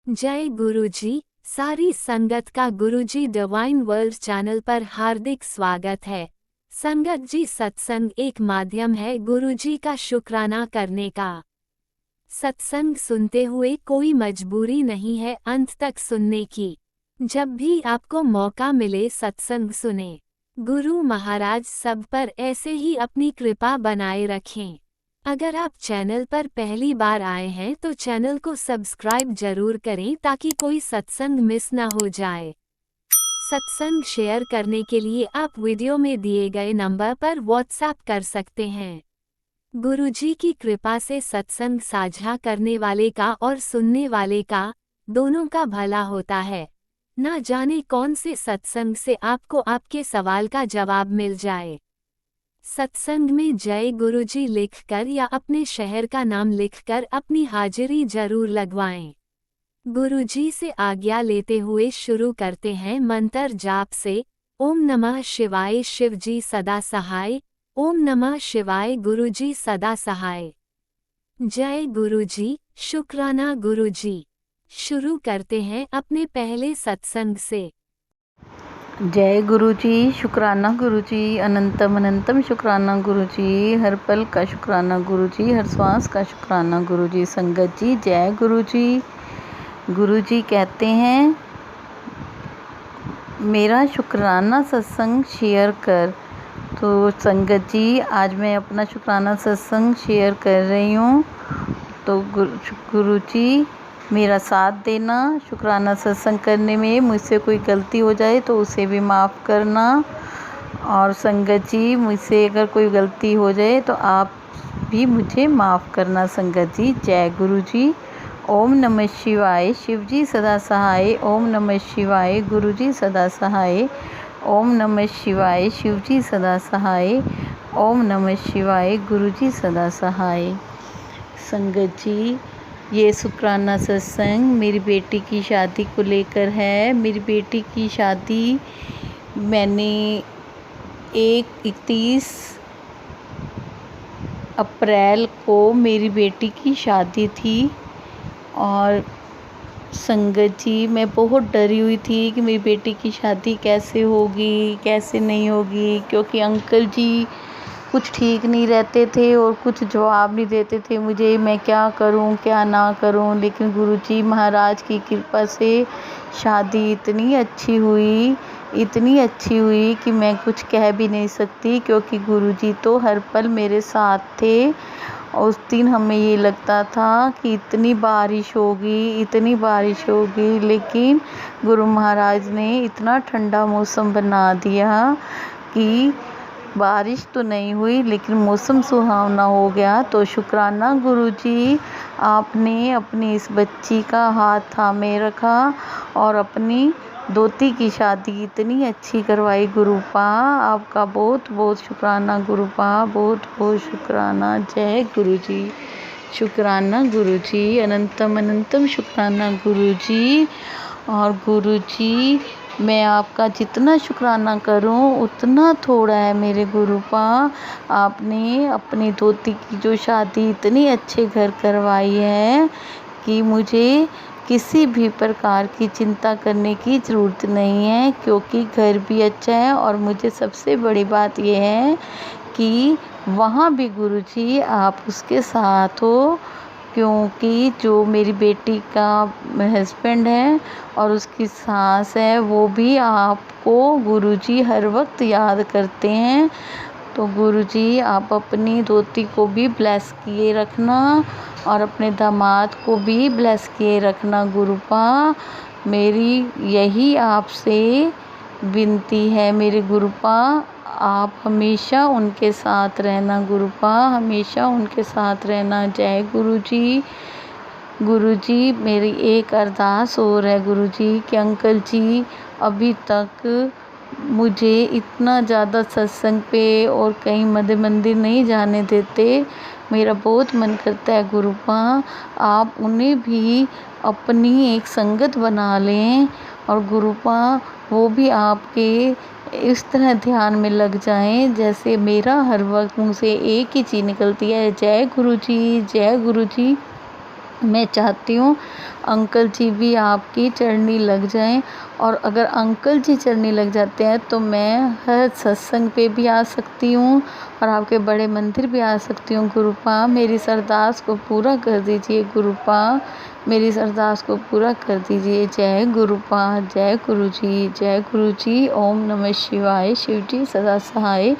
जय गुरुजी। सारी संगत का गुरुजी डिवाइन वर्ल्ड चैनल पर हार्दिक स्वागत है। संगत जी, सत्संग एक माध्यम है गुरुजी का शुक्राना करने का। सत्संग सुनते हुए कोई मजबूरी नहीं है अंत तक सुनने की। जब भी आपको मौका मिले सत्संग सुने। गुरु महाराज सब पर ऐसे ही अपनी कृपा बनाए रखें। अगर आप चैनल पर पहली बार आए हैं तो चैनल को सब्सक्राइब जरूर करें ताकि कोई सत्संग मिस ना हो जाए। सत्संग शेयर करने के लिए आप वीडियो में दिए गए नंबर पर व्हाट्सएप कर सकते हैं। गुरुजी की कृपा से सत्संग साझा करने वाले का और सुनने वाले का दोनों का भला होता है। ना जाने कौन से सत्संग से आपको आपके सवाल का जवाब मिल जाए। सत्संग में जय गुरुजी लिखकर या अपने शहर का नाम लिखकर अपनी हाजिरी जरूर लगवाएं। गुरुजी से आज्ञा लेते हुए शुरू करते हैं मंत्र जाप से। ओम नमः शिवाय शिवजी सदा सहाय। ओम नमः शिवाय गुरुजी सदा सहाय। जय गुरुजी, शुक्राना गुरुजी। शुरू करते हैं अपने पहले सत्संग से। जय गुरुजी, शुक्राना गुरुजी, अनंतम अनंतम शुक्राना गुरुजी, हर पल का शुक्राना गुरुजी, हर श्वास का शुक्राना गुरुजी। संगत जी जय गुरुजी। गुरुजी कहते हैं मेरा शुक्राना सत्संग शेयर कर। तो संगत जी आज मैं अपना शुक्राना सत्संग शेयर कर रही हूँ। तो गुरुजी मेरा साथ देना। शुक्राना सत्संग करने में मुझसे कोई गलती हो जाए तो उसे भी माफ़ करना। और संगत जी मुझसे अगर कोई गलती हो जाए तो आप भी मुझे माफ़ करना। संगत जी जय गुरुजी। ओम नमः शिवाय शिवजी सदा सहाय। ओम नमः शिवाय गुरुजी सदा सहाय। ओम नमः शिवाय शिवजी सदा सहाय। ओम नमः शिवाय गुरुजी सदा सहाय। संगत जी ये शुक्राना सत्संग मेरी बेटी की शादी को लेकर है। मेरी बेटी की शादी मैंने 31 अप्रैल को मेरी बेटी की शादी थी। और संगत जी मैं बहुत डरी हुई थी कि मेरी बेटी की शादी कैसे होगी कैसे नहीं होगी, क्योंकि अंकल जी कुछ ठीक नहीं रहते थे और कुछ जवाब नहीं देते थे मुझे मैं क्या करूं क्या ना करूं। लेकिन गुरुजी महाराज की कृपा से शादी इतनी अच्छी हुई कि मैं कुछ कह भी नहीं सकती, क्योंकि गुरुजी तो हर पल मेरे साथ थे। उस दिन हमें ये लगता था कि इतनी बारिश होगी, लेकिन गुरु महाराज ने इतना ठंडा मौसम बना दिया कि बारिश तो नहीं हुई लेकिन मौसम सुहावना हो गया। तो शुक्राना गुरुजी, आपने अपनी इस बच्ची का हाथ थामे रखा और अपनी दोती की शादी इतनी अच्छी करवाई। गुरुपा आपका बहुत बहुत शुक्राना। गुरुपा बहुत बहुत शुक्राना। जय गुरुजी। शुक्राना गुरुजी, अनंतम अनंतम शुक्राना गुरुजी। और गुरुजी मैं आपका जितना शुक्राना करूं उतना थोड़ा है मेरे गुरुपा। आपने अपनी धोती की जो शादी इतनी अच्छे घर करवाई है कि मुझे किसी भी प्रकार की चिंता करने की ज़रूरत नहीं है, क्योंकि घर भी अच्छा है। और मुझे सबसे बड़ी बात यह है कि वहाँ भी गुरुजी आप उसके साथ हो, क्योंकि जो मेरी बेटी का हस्बैंड है और उसकी सास है वो भी आपको गुरुजी हर वक्त याद करते हैं। तो गुरुजी आप अपनी धोती को भी ब्लेस किए रखना और अपने दामाद को भी ब्लेस किए रखना। गुरुपा मेरी यही आपसे विनती है मेरे गुरुपा, आप हमेशा उनके साथ रहना। गुरुपा हमेशा उनके साथ रहना। जय गुरुजी। गुरुजी मेरी एक अरदास और है गुरुजी कि अंकल जी अभी तक मुझे इतना ज़्यादा सत्संग पे और कहीं मंदिर नहीं जाने देते। मेरा बहुत मन करता है गुरुपा आप उन्हें भी अपनी एक संगत बना लें और गुरुपा वो भी आपके इस तरह ध्यान में लग जाएं जैसे मेरा हर वक्त मुँह से एक ही चीज़ निकलती है, जय गुरुजी जय गुरुजी। मैं चाहती हूँ अंकल जी भी आपकी चरनी लग जाएं, और अगर अंकल जी चरनी लग जाते हैं तो मैं हर सत्संग पे भी आ सकती हूँ और आपके बड़े मंदिर भी आ सकती हूँ। गुरुपा मेरी इस अरदास को पूरा कर दीजिए, गुरुपा मेरी इस अरदास को पूरा कर दीजिए। जय गुरुपा, जय गुरु जी, जय गुरु जी। ओम नमः शिवाय। शिव जी सदा सहाय।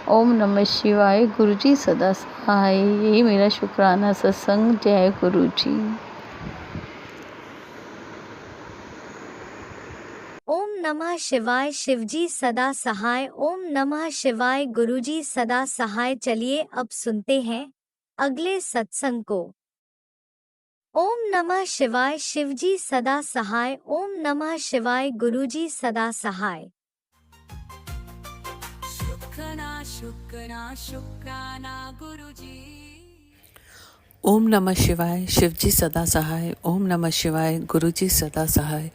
ओम नमः शिवाय। गुरु जी सदा सहाय। यही मेरा शुक्राना सत्संग। जय गुरु जी। ओम नमः शिवाय। शिवजी सदा सहाय। ओम नमः शिवाय। गुरुजी सदा सहाय। चलिए अब सुनते हैं अगले सत्संग को। ओम नमः शिवाय। शिवजी सदा सहाय। ओम नमः शिवाय। गुरुजी सदा सहाय। शुक्राना शुक्राना शुक्राना गुरुजी। ओम नमः शिवाय। शिवजी सदा सहाय। ओम नमः शिवाय। गुरुजी सदा सहाय।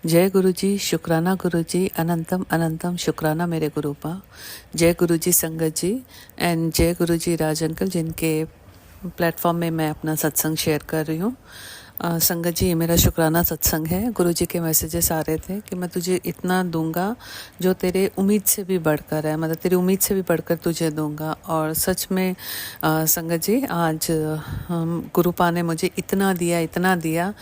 जय गुरुजी। शुक्राना गुरुजी। अनंतम अनंतम शुक्राना मेरे गुरुपा। जय गुरुजी संगत जी एंड जय गुरुजी राज अंकल, जिनके प्लेटफॉर्म में मैं अपना सत्संग शेयर कर रही हूँ। संगत जी, ये मेरा शुक्राना सत्संग है। गुरुजी के मैसेजेस आ रहे थे कि मैं तुझे इतना दूंगा जो तेरे उम्मीद से भी बढ़कर है, मतलब तेरी उम्मीद से भी बढ़कर तुझे दूंगा। और सच में संगत जी, आज गुरुपा ने मुझे इतना दिया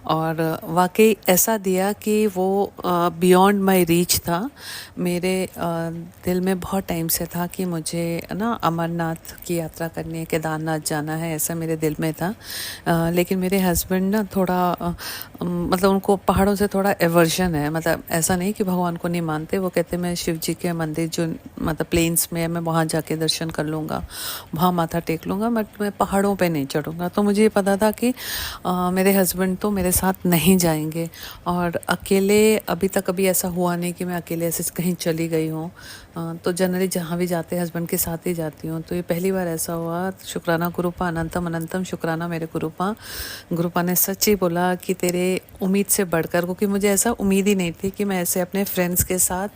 और वाकई ऐसा दिया कि वो बियॉन्ड माय रीच था। मेरे दिल में बहुत टाइम से था कि मुझे ना अमरनाथ की यात्रा करनी है, केदारनाथ जाना है, ऐसा मेरे दिल में था। लेकिन मेरे हस्बैंड ना थोड़ा मतलब उनको पहाड़ों से थोड़ा एवर्जन है। मतलब ऐसा नहीं कि भगवान को नहीं मानते, वो कहते मैं शिव जी के मंदिर जो मतलब प्लेन्स में है मैं वहाँ जाके दर्शन कर लूँगा, वहाँ माथा टेक लूँगा, बट मैं पहाड़ों पे नहीं चढ़ूँगा। तो मुझे ये पता था कि मेरे हस्बैंड तो मेरे साथ नहीं जाएंगे। और अकेले अभी तक कभी ऐसा हुआ नहीं कि मैं अकेले ऐसे कहीं चली गई हूँ। तो जनरली जहाँ भी जाते हैं हस्बैंड के साथ ही जाती हूँ। तो ये पहली बार ऐसा हुआ। शुक्राना गुरुपा, अनंतम अनंतम शुक्राना मेरे गुरुपा। गुरुपा ने सच ही बोला कि तेरे उम्मीद से बढ़कर, क्योंकि मुझे ऐसा उम्मीद ही नहीं थी कि मैं ऐसे अपने फ्रेंड्स के साथ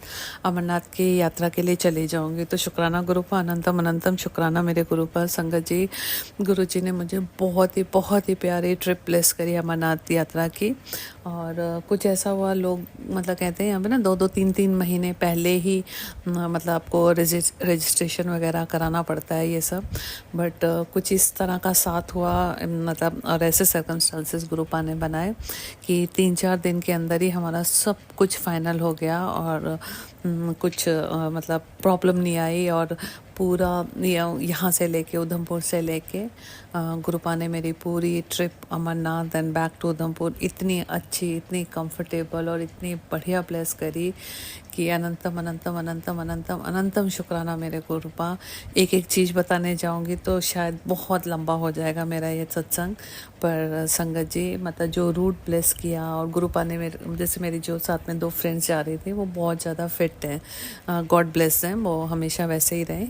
अमरनाथ की यात्रा के लिए चली जाऊंगी। तो शुक्राना गुरुपा, अनंतम अनंतम शुक्राना मेरे गुरुपा। संगत जी, गुरु जी ने मुझे बहुत ही प्यारी ट्रिप प्लेस करी अमरनाथ यात्रा की। और कुछ ऐसा हुआ, लोग मतलब कहते हैं यहाँ पे ना 2-3 महीने पहले ही मतलब आपको रजिस्ट्रेशन वगैरह कराना पड़ता है ये सब। बट कुछ इस तरह का साथ हुआ, मतलब और ऐसे सर्कमस्टांसेस गुरुपा ने बनाए कि 3-4 दिन के अंदर ही हमारा सब कुछ फाइनल हो गया। और कुछ मतलब प्रॉब्लम नहीं आई। और पूरा यहाँ से लेके उधमपुर से लेके गुरुपा ने मेरी पूरी trip Amarnath and back to Udhampur इतनी अच्छी, इतनी कंफर्टेबल और इतनी बढ़िया प्लेस करी कि अनंतम अनंतम अनंतम अनंतम अनंतम शुक्राना मेरे गुरुपा। एक एक चीज़ बताने जाऊँगी तो शायद बहुत लंबा हो जाएगा मेरा ये सत्संग। पर संगत जी, मतलब जो रूट ब्लेस किया, और गुरुपा ने मेरे जैसे मेरी जो साथ में 2 फ्रेंड्स जा रही थी वो बहुत ज़्यादा फिट हैं, गॉड ब्लेस हैं, वो हमेशा वैसे ही रहे।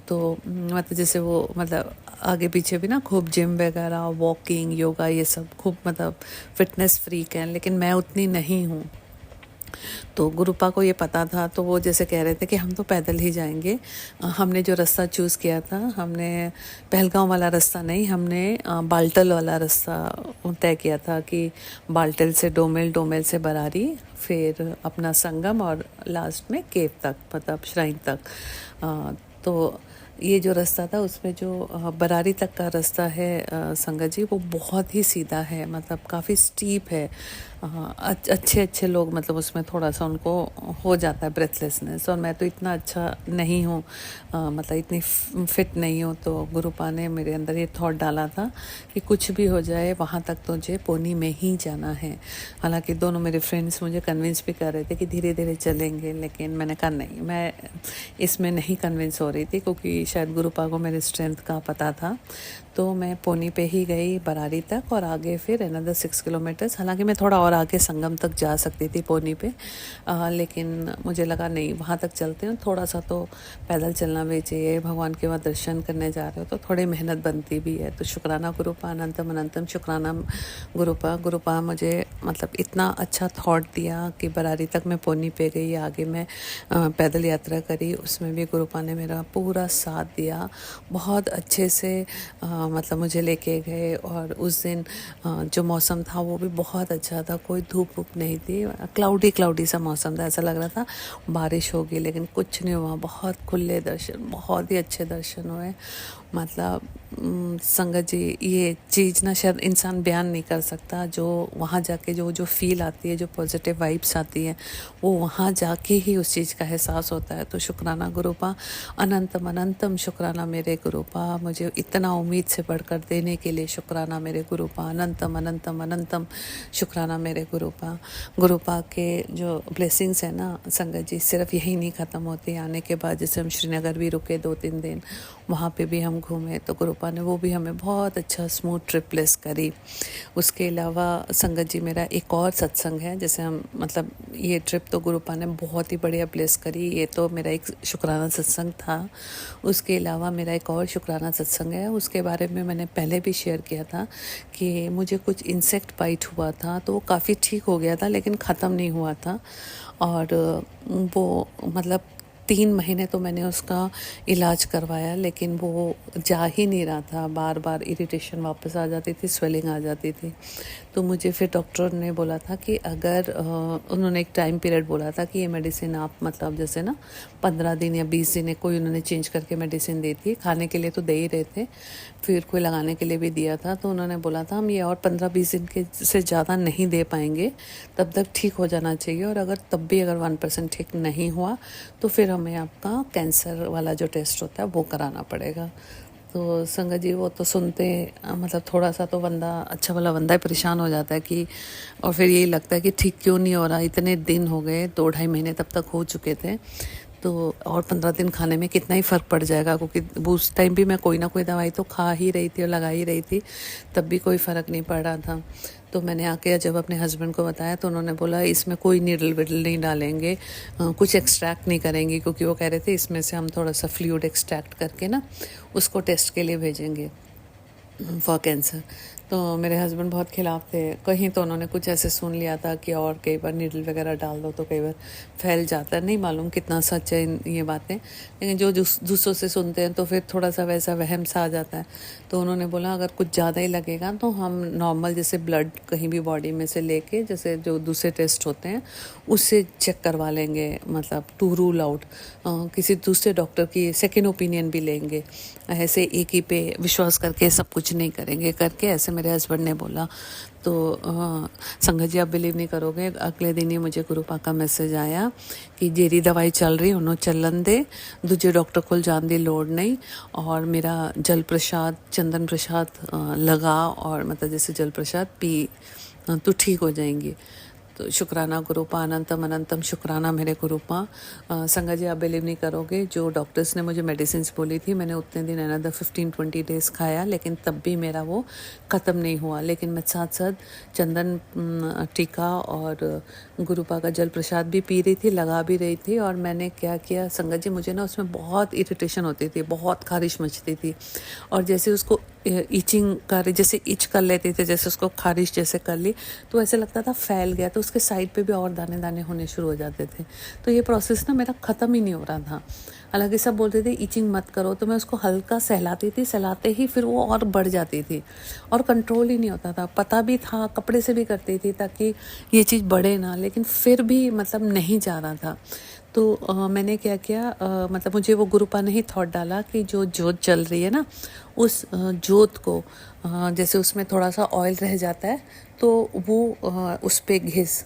तो मतलब जैसे वो मतलब आगे पीछे भी ना खूब जिम वगैरह, वॉकिंग, योगा, ये सब खूब मतलब फिटनेस फ्रीक हैं, लेकिन मैं उतनी नहीं हूँ। तो गुरुपा को ये पता था, तो वो जैसे कह रहे थे कि हम तो पैदल ही जाएंगे। हमने जो रास्ता चूज़ किया था, हमने पहलगांव वाला रास्ता नहीं, हमने बाल्टल वाला रास्ता तय किया था कि बाल्टल से डोमेल, डोमेल से बरारी, फिर अपना संगम और लास्ट में केव तक, मतलब श्राइन तक। तो ये जो रास्ता था उसमें जो बरारी तक का रास्ता है संगत जी, वो बहुत ही सीधा है, मतलब काफ़ी स्टीप है। अच्छे लोग मतलब उसमें थोड़ा सा उनको हो जाता है ब्रेथलेसनेस, और मैं तो इतना अच्छा नहीं हूँ, मतलब इतनी फिट नहीं हूँ। तो गुरुपा ने मेरे अंदर ये थॉट डाला था कि कुछ भी हो जाए वहाँ तक तुझे पोनी में ही जाना है। हालांकि दोनों मेरे फ्रेंड्स मुझे कन्विंस भी कर रहे थे कि धीरे धीरे चलेंगे, लेकिन मैंने कहा नहीं, मैं इसमें नहीं कन्विंस हो रही थी, क्योंकि शायद गुरुपा को मेरे स्ट्रेंथ का पता था। तो मैं पोनी पे ही गई बरारी तक, और आगे फिर अनदर 6 किलोमीटर्स। हालांकि मैं थोड़ा और आगे संगम तक जा सकती थी पोनी पे, लेकिन मुझे लगा नहीं, वहाँ तक चलते हैं, थोड़ा सा तो पैदल चलना भी चाहिए, भगवान के वहाँ दर्शन करने जा रहे हो तो थोड़ी मेहनत बनती भी है। तो शुक्राना गुरुपा, अनंतम अनंतम शुक्राना गुरुपा। गुरुपा मुझे मतलब इतना अच्छा थॉट दिया कि बरारी तक मैं पोनी पे गई, आगे मैं पैदल यात्रा करी, उसमें भी गुरुपा ने मेरा पूरा साथ दिया। बहुत अच्छे से मतलब मुझे लेके गए और उस दिन जो मौसम था वो भी बहुत अच्छा था, कोई धूप वूप नहीं थी, क्लाउडी क्लाउडी सा मौसम था, ऐसा लग रहा था बारिश होगी, लेकिन कुछ नहीं हुआ। बहुत खुले दर्शन, बहुत ही अच्छे दर्शन हुए। मतलब संगत जी, ये चीज़ ना शायद इंसान बयान नहीं कर सकता। जो वहाँ जाके जो फील आती है, जो पॉजिटिव वाइब्स आती है, वो वहाँ जाके ही उस चीज़ का एहसास होता है। तो शुक्राना गुरुपा, अनंतम अनंतम शुक्राना मेरे गुरुपा, मुझे इतना उम्मीद से बढ़कर देने के लिए शुक्राना मेरे गुरुपा, अनंतम अनंतम अनंतम शुक्राना मेरे गुरुपा। गुरुपा के जो ब्लेसिंग्स है ना संगत जी, सिर्फ यही नहीं ख़त्म होती। आने के बाद जैसे हम श्रीनगर भी रुके 2-3 दिन, वहाँ पे भी हम घूमे, तो गुरुपा ने वो भी हमें बहुत अच्छा स्मूथ ट्रिप प्लेस करी। उसके अलावा संगत जी, मेरा एक और सत्संग है, जैसे हम मतलब ये ट्रिप तो गुरुपा ने बहुत ही बढ़िया प्लेस करी। ये तो मेरा एक शुक्राना सत्संग था। उसके अलावा मेरा एक और शुक्राना सत्संग है, उसके बारे में मैंने पहले भी शेयर किया था कि मुझे कुछ इंसेक्ट बाइट हुआ था, तो वो काफ़ी ठीक हो गया था, लेकिन ख़त्म नहीं हुआ था। और वो मतलब 3 महीने तो मैंने उसका इलाज करवाया, लेकिन वो जा ही नहीं रहा था। बार बार इरिटेशन वापस आ जाती थी, स्वेलिंग आ जाती थी। तो मुझे फिर डॉक्टर ने बोला था कि अगर उन्होंने एक टाइम पीरियड बोला था कि ये मेडिसिन आप मतलब जैसे ना 15 दिन या 20 दिन कोई उन्होंने चेंज करके मेडिसिन दी थी। खाने के लिए तो दे ही रहे थे, फिर कोई लगाने के लिए भी दिया था। तो उन्होंने बोला था हम ये और 15-20 दिन के से ज़्यादा नहीं दे पाएंगे, तब तक ठीक हो जाना चाहिए। और अगर तब भी अगर 1% ठीक नहीं हुआ तो फिर हमें आपका कैंसर वाला जो टेस्ट होता है वो कराना पड़ेगा। तो संगत जी, वो तो सुनते मतलब थोड़ा सा तो बंदा अच्छा वाला बंदा ही परेशान हो जाता है कि, और फिर यही लगता है कि ठीक क्यों नहीं हो रहा। इतने दिन हो गए, 2-2.5 महीने तब तक हो चुके थे, तो और 15 दिन खाने में कितना ही फ़र्क पड़ जाएगा। क्योंकि उस टाइम भी मैं कोई ना कोई दवाई तो खा ही रही थी और लगा ही रही थी, तब भी कोई फ़र्क नहीं पड़ रहा था। तो मैंने आके जब अपने हस्बैंड को बताया तो उन्होंने बोला इसमें कोई नीडल विडल नहीं डालेंगे, कुछ एक्सट्रैक्ट नहीं करेंगे, क्योंकि वो कह रहे थे इसमें से हम थोड़ा सा फ्लूइड एक्सट्रैक्ट करके ना उसको टेस्ट के लिए भेजेंगे फॉर कैंसर। तो मेरे हस्बैंड बहुत खिलाफ थे। कहीं तो उन्होंने कुछ ऐसे सुन लिया था कि और कई बार नीडल वगैरह डाल दो तो कई बार फैल जाता है। नहीं मालूम कितना सच है ये बातें, लेकिन जो दूसरों से सुनते हैं तो फिर थोड़ा सा वैसा वहम सा आ जाता है। तो उन्होंने बोला अगर कुछ ज़्यादा ही लगेगा तो हम नॉर्मल जैसे ब्लड कहीं भी बॉडी में से लेके, जैसे जो दूसरे टेस्ट होते हैं उससे चेक करवा लेंगे, मतलब टू रूल आउट, किसी दूसरे डॉक्टर की सेकेंड ओपिनियन भी लेंगे। ऐसे एक ही पे विश्वास करके सब कुछ नहीं करेंगे करके ऐसे मेरे हस्बैंड ने बोला। तो संगत जी, आप बिलीव नहीं करोगे, अगले दिन ही मुझे गुरुपा का मैसेज आया कि जेरी दवाई चल रही उन्होंने चलन दे, दूजे डॉक्टर को जान दी लोड़ नहीं। और मेरा जल प्रसाद, चंदन प्रसाद लगा, और मतलब जैसे जल प्रसाद पी तो ठीक हो जाएंगी। तो शुक्राना गुरुपा, अनंतम अनंतम शुक्राना मेरे गुरुपा। संगत जी, आप बिलीव नहीं करोगे, जो डॉक्टर्स ने मुझे मेडिसिन्स बोली थी मैंने उतने दिन अनदर 15-20 डेज़ खाया, लेकिन तब भी मेरा वो ख़त्म नहीं हुआ। लेकिन मैं साथ साथ चंदन टीका और गुरुपा का जल प्रसाद भी पी रही थी, लगा भी रही थी। और मैंने क्या किया संगत जी, मुझे ना उसमें बहुत इरिटेशन होती थी, बहुत खारिश मचती थी, और जैसे उसको ईचिंग कर, जैसे इच कर लेते थे, जैसे उसको खारिश जैसे कर ली तो ऐसे लगता था फैल गया, तो उसके साइड पे भी और दाने दाने होने शुरू हो जाते थे। तो ये प्रोसेस ना मेरा ख़त्म ही नहीं हो रहा था। हालांकि सब बोलते थे ईचिंग मत करो, तो मैं उसको हल्का सहलाती थी, सहलाते ही फिर वो और बढ़ जाती थी और कंट्रोल ही नहीं होता था। पता भी था, कपड़े से भी करती थी ताकि ये चीज़ बढ़े ना, लेकिन फिर भी मतलब नहीं जा रहा था। तो मैंने क्या किया, मतलब मुझे वो गुरुपा ने ही थॉट डाला कि जो जोत चल रही है ना, उस जोत को जैसे उसमें थोड़ा सा ऑयल रह जाता है तो वो उस पे घिस।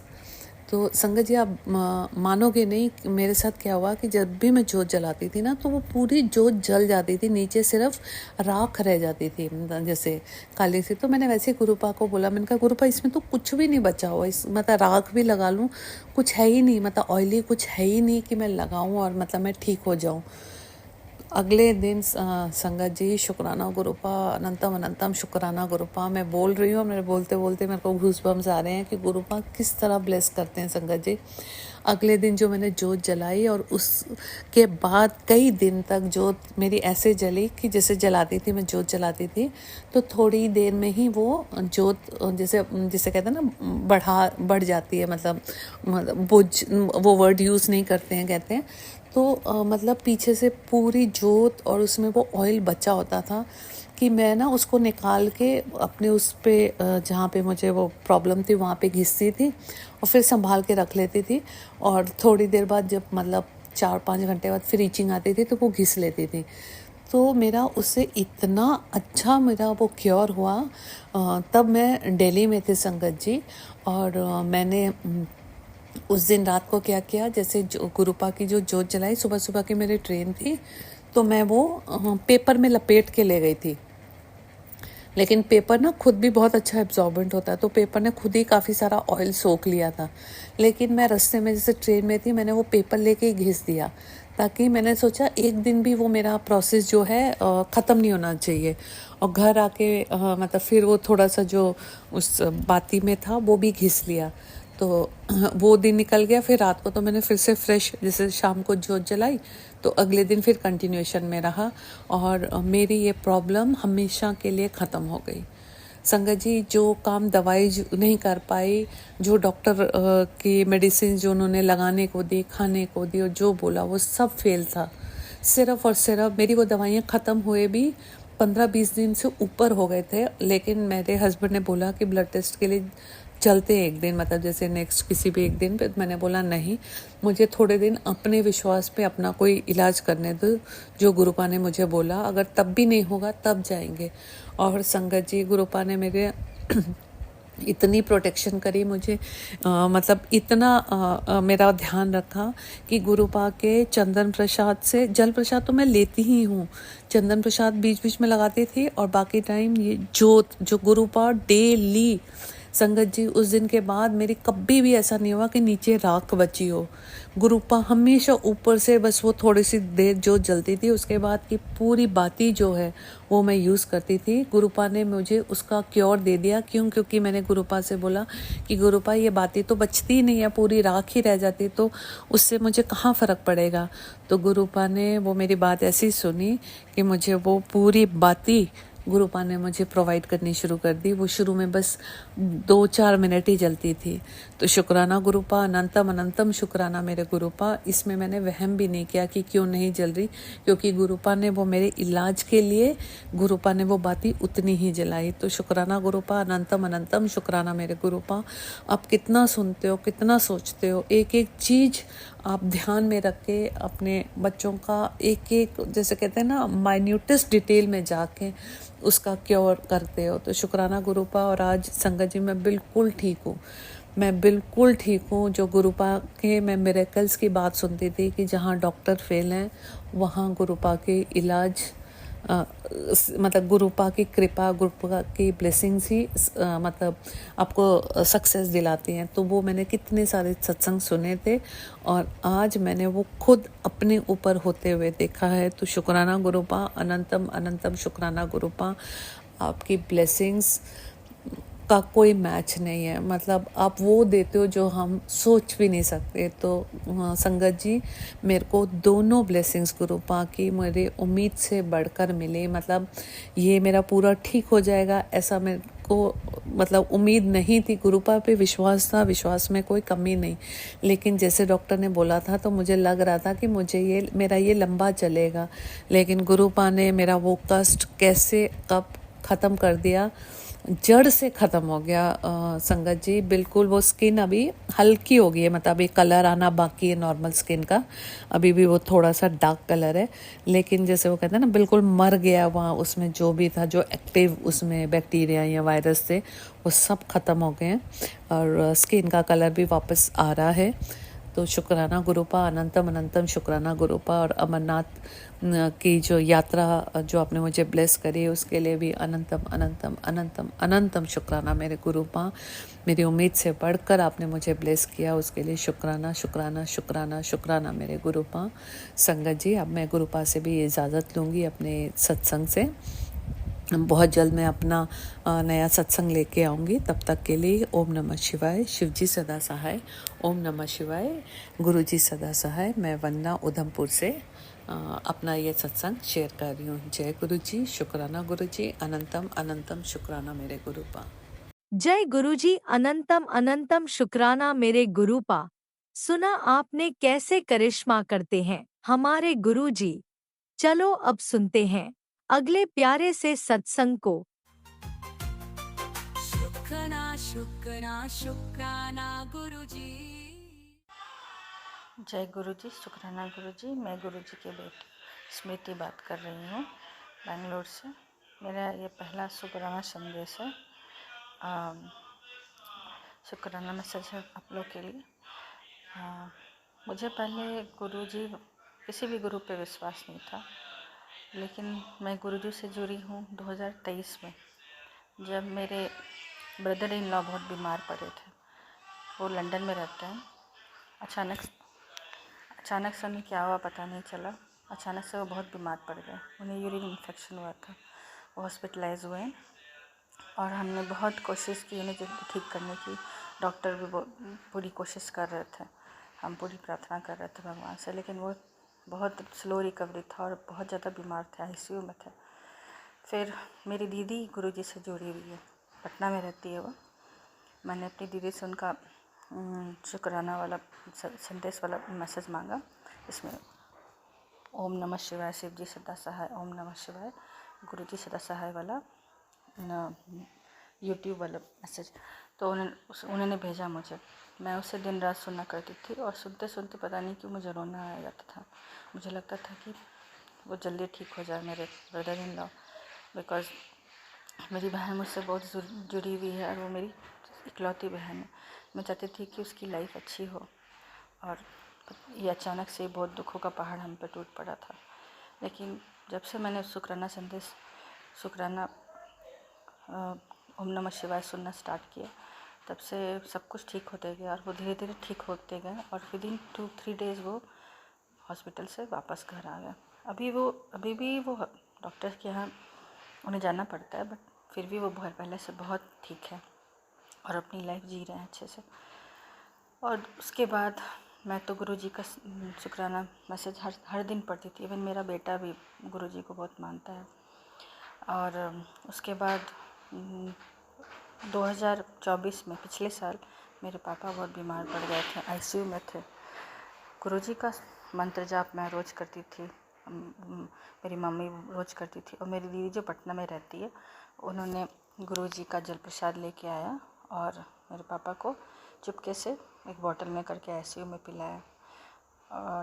तो संगत जी, आप मानोगे नहीं मेरे साथ क्या हुआ कि जब भी मैं जोत जलाती थी ना तो वो पूरी जोत जल जाती थी, नीचे सिर्फ राख रह जाती थी जैसे काली सी। तो मैंने वैसे गुरुपा को बोला, मैंने कहा गुरुपा इसमें तो कुछ भी नहीं बचा हुआ, इस मतलब राख भी लगा लूँ कुछ है ही नहीं, मतलब ऑयली कुछ है ही नहीं कि मैं लगाऊँ और मतलब मैं ठीक हो जाऊँ। अगले दिन संगत जी, शुक्राना गुरुपा, अनंतम अनंतम शुक्राना गुरुपा। मैं बोल रही हूँ, मेरे बोलते बोलते मेरे को गूज़बम्स आ रहे हैं कि गुरुपा किस तरह ब्लेस करते हैं संगत जी। अगले दिन जो मैंने जोत जलाई और उसके बाद कई दिन तक जोत मेरी ऐसे जली कि जैसे जलाती थी, मैं जोत जलाती थी तो थोड़ी देर में ही वो जोत जैसे कहते हैं ना बढ़ जाती है, मतलब वो वर्ड यूज़ नहीं करते हैं, कहते हैं। तो मतलब पीछे से पूरी जोत और उसमें वो ऑयल बचा होता था, कि मैं ना उसको निकाल के अपने उस पे जहाँ पे मुझे वो प्रॉब्लम थी वहाँ पे घिसती थी और फिर संभाल के रख लेती थी। और थोड़ी देर बाद जब मतलब 4-5 घंटे बाद फिर ईचिंग आती थी तो वो घिस लेती थी। तो मेरा उससे इतना अच्छा मेरा वो क्योर हुआ। तब मैं दिल्ली में थी संगत जी, और मैंने उस दिन रात को क्या किया, जैसे जो गुरुपा की जो जोत जलाई, सुबह सुबह की मेरी ट्रेन थी, तो मैं वो पेपर में लपेट के ले गई थी। लेकिन पेपर ना खुद भी बहुत अच्छा एब्जॉर्बेंट होता है, तो पेपर ने खुद ही काफ़ी सारा ऑयल सोख लिया था। लेकिन मैं रास्ते में जैसे ट्रेन में थी, मैंने वो पेपर लेके ही घिस दिया, ताकि मैंने सोचा एक दिन भी वो मेरा प्रोसेस जो है ख़त्म नहीं होना चाहिए। और घर आके मतलब फिर वो थोड़ा सा जो उस बाती में था वो भी घिस लिया। तो वो दिन निकल गया। फिर रात को तो मैंने फिर से फ्रेश, जैसे शाम को जोत जलाई तो अगले दिन फिर कंटिन्यूएशन में रहा, और मेरी ये प्रॉब्लम हमेशा के लिए ख़त्म हो गई। संगत जी, जो काम दवाई नहीं कर पाई, जो डॉक्टर की मेडिसिन जो उन्होंने लगाने को दी, खाने को दी, और जो बोला वो सब फेल था। सिर्फ और सिर्फ मेरी वो दवाइयाँ ख़त्म हुए भी 15-20 दिन से ऊपर हो गए थे। लेकिन मेरे हस्बैंड ने बोला कि ब्लड टेस्ट के लिए चलते हैं एक दिन, मतलब जैसे नेक्स्ट किसी भी एक दिन पे। मैंने बोला नहीं, मुझे थोड़े दिन अपने विश्वास पे अपना कोई इलाज करने दो, जो गुरुपा ने मुझे बोला, अगर तब भी नहीं होगा तब जाएंगे। और संगत जी, गुरुपा ने मेरे इतनी प्रोटेक्शन करी मुझे, मतलब इतना मेरा ध्यान रखा कि गुरुपा के चंदन प्रसाद से, जल प्रसाद तो मैं लेती ही हूँ, चंदन प्रसाद बीच बीच में लगाती थी, और बाकी टाइम ये जोत जो गुरुपा डेली। संगत जी, उस दिन के बाद मेरी कभी भी ऐसा नहीं हुआ कि नीचे राख बची हो। गुरुपा हमेशा ऊपर से बस वो थोड़ी सी देर जो जलती थी, उसके बाद की पूरी बाती जो है वो मैं यूज़ करती थी। गुरुपा ने मुझे उसका क्योर दे दिया। क्यों? क्योंकि मैंने गुरुपा से बोला कि गुरुपा ये बाती तो बचती ही नहीं है, पूरी राख ही रह जाती, तो उससे मुझे कहाँ फ़र्क पड़ेगा। तो गुरुपा ने वो मेरी बात ऐसी सुनी कि मुझे वो पूरी बाती गुरुपा ने मुझे प्रोवाइड करनी शुरू कर दी। वो शुरू में बस 2-4 मिनट ही जलती थी। तो शुक्राना गुरुपा, अनंतम अनंतम शुक्राना मेरे गुरुपा। इसमें मैंने वहम भी नहीं किया कि क्यों नहीं जल रही, क्योंकि गुरुपा ने वो मेरे इलाज के लिए गुरुपा ने वो बाती उतनी ही जलाई। तो शुक्राना गुरुपा, अनंतम अनंतम शुक्राना मेरे गुरुपा। आप कितना सुनते हो, कितना सोचते हो, एक एक चीज़ आप ध्यान में रख के अपने बच्चों का एक एक, जैसे कहते हैं ना, माइन्यूटेस्ट डिटेल में जाके उसका क्योर करते हो। तो शुक्राना गुरुपा। और आज संगत जी मैं बिल्कुल ठीक हूँ, मैं बिल्कुल ठीक हूँ। जो गुरुपा के मैं मिरेकल्स की बात सुनती थी कि जहाँ डॉक्टर फेल हैं वहाँ गुरुपा के इलाज, मतलब गुरुपा की कृपा, गुरुपा की ब्लेसिंग्स ही मतलब आपको सक्सेस दिलाती हैं। तो वो मैंने कितने सारे सत्संग सुने थे, और आज मैंने वो खुद अपने ऊपर होते हुए देखा है। तो शुक्राना गुरुपा, अनंतम अनंतम शुक्राना गुरुपा। आपकी ब्लेसिंग्स का कोई मैच नहीं है, मतलब आप वो देते हो जो हम सोच भी नहीं सकते। तो संगत जी, मेरे को दोनों ब्लेसिंग्स गुरुपा की मेरी उम्मीद से बढ़कर मिले। मतलब ये मेरा पूरा ठीक हो जाएगा ऐसा मेरे को मतलब उम्मीद नहीं थी। गुरुपा पे विश्वास था, विश्वास में कोई कमी नहीं, लेकिन जैसे डॉक्टर ने बोला था तो मुझे लग रहा था कि मुझे ये मेरा ये लंबा चलेगा। लेकिन गुरुपा ने मेरा वो कष्ट कैसे कब ख़त्म कर दिया, जड़ से ख़त्म हो गया। संगत जी, बिल्कुल वो स्किन अभी हल्की हो गई है, मतलब अभी कलर आना बाकी है नॉर्मल स्किन का, अभी भी वो थोड़ा सा डार्क कलर है, लेकिन जैसे वो कहते हैं ना, बिल्कुल मर गया वहाँ, उसमें जो भी था, जो एक्टिव उसमें बैक्टीरिया या वायरस थे वो सब ख़त्म हो गए हैं, और स्किन का कलर भी वापस आ रहा है। तो शुक्राना गुरुपा, अनंतम अनंतम शुक्राना गुरुपा। और अमरनाथ की जो यात्रा जो आपने मुझे ब्लेस करी उसके लिए भी अनंतम अनंतम अनंतम अनंतम शुक्राना मेरे गुरुपा। मेरी उम्मीद से बढ़कर आपने मुझे ब्लेस किया, उसके लिए शुक्राना शुक्राना शुक्राना शुक्राना मेरे गुरुपा। संगत जी, अब मैं गुरुपा से भी इजाज़त लूँगी अपने सत्संग से। बहुत जल्द मैं अपना नया सत्संग लेके आऊँगी। तब तक के लिए ओम नमः शिवाय, शिवजी सदा सहाय। ओम नमः शिवाय, गुरुजी सदा सहाय। मैं वंदना उधमपुर से अपना ये सत्संग शेयर कर रही हूँ। जय गुरुजी, शुक्राना गुरुजी, अनंतम अनंतम शुक्राना मेरे गुरुपा। जय गुरुजी, अनंतम अनंतम शुक्राना मेरे गुरुपा। सुना आपने कैसे करिश्मा करते हैं हमारे गुरुजी। चलो अब सुनते हैं अगले प्यारे से सत्संग को। शुक्राना शुक्राना शुक्राना गुरुजी। जय गुरुजी, शुक्राना गुरुजी। मैं गुरुजी की बेटी स्मृति बात कर रही हूँ बेंगलोर से। मेरा ये पहला शुक्राना संदेश है, शुक्राना मैसेज है आप लोग के लिए। मुझे पहले गुरुजी, किसी भी गुरु पे विश्वास नहीं था, लेकिन मैं गुरुजी से जुड़ी हूँ 2023 में, जब मेरे ब्रदर इन लॉ बहुत बीमार पड़े थे। वो लंदन में रहते हैं। अचानक से उन्हें क्या हुआ पता नहीं चला। अचानक से वो बहुत बीमार पड़ गए। उन्हें यूरिन इन्फेक्शन हुआ था। वो हॉस्पिटलाइज हुए और हमने बहुत कोशिश की उन्हें जल्दी ठीक करने की। डॉक्टर भी पूरी कोशिश कर रहे थे, हम पूरी प्रार्थना कर रहे थे भगवान से, लेकिन वो बहुत स्लो रिकवरी था और बहुत ज़्यादा बीमार थे, आईसीयू में थे। फिर मेरी दीदी गुरुजी से जुड़ी हुई है, पटना में रहती है वो। मैंने अपनी दीदी से उनका शुक्राना वाला संदेश वाला मैसेज मांगा। इसमें ओम नमः शिवाय, शिव जी सदा सहाय, ओम नमः शिवाय, गुरु जी सदा सहाय वाला यूट्यूब वाला मैसेज। तो उन्होंने भेजा मुझे। मैं उसे दिन रात सुना करती थी और सुनते सुनते पता नहीं क्यों मुझे रोना आ जाता था। मुझे लगता था कि वो जल्दी ठीक हो जाए, मेरे ब्रदर इन लॉ, बिकॉज़ मेरी बहन मुझसे बहुत जुड़ी हुई है और वो मेरी इकलौती बहन है। मैं चाहती थी कि उसकी लाइफ अच्छी हो, और ये अचानक से बहुत दुखों का पहाड़ हम पे टूट पड़ा था। लेकिन जब से मैंने शुक्राना ओम नमः शिवाय सुनना स्टार्ट किया, तब से सब कुछ ठीक होते गया और वो धीरे धीरे ठीक होते गए। और विदिन 2-3 डेज़ वो हॉस्पिटल से वापस घर आ गया। अभी भी वो डॉक्टर के यहाँ उन्हें जाना पड़ता है, बट फिर भी वो पहले से बहुत ठीक है और अपनी लाइफ जी रहे हैं अच्छे से। और उसके बाद मैं तो गुरुजी का शुक्राना मैसेज हर दिन पढ़ती थी। इवन मेरा बेटा भी गुरुजी को बहुत मानता है। और उसके बाद 2024 में, पिछले साल, मेरे पापा बहुत बीमार पड़ गए थे, आईसीयू में थे। गुरुजी का मंत्र जाप मैं रोज़ करती थी, मेरी मम्मी रोज़ करती थी, और मेरी दीदी जो पटना में रहती है, उन्होंने गुरुजी का जल प्रसाद लेके आया और मेरे पापा को चुपके से एक बॉटल में करके आईसीयू में पिलाया।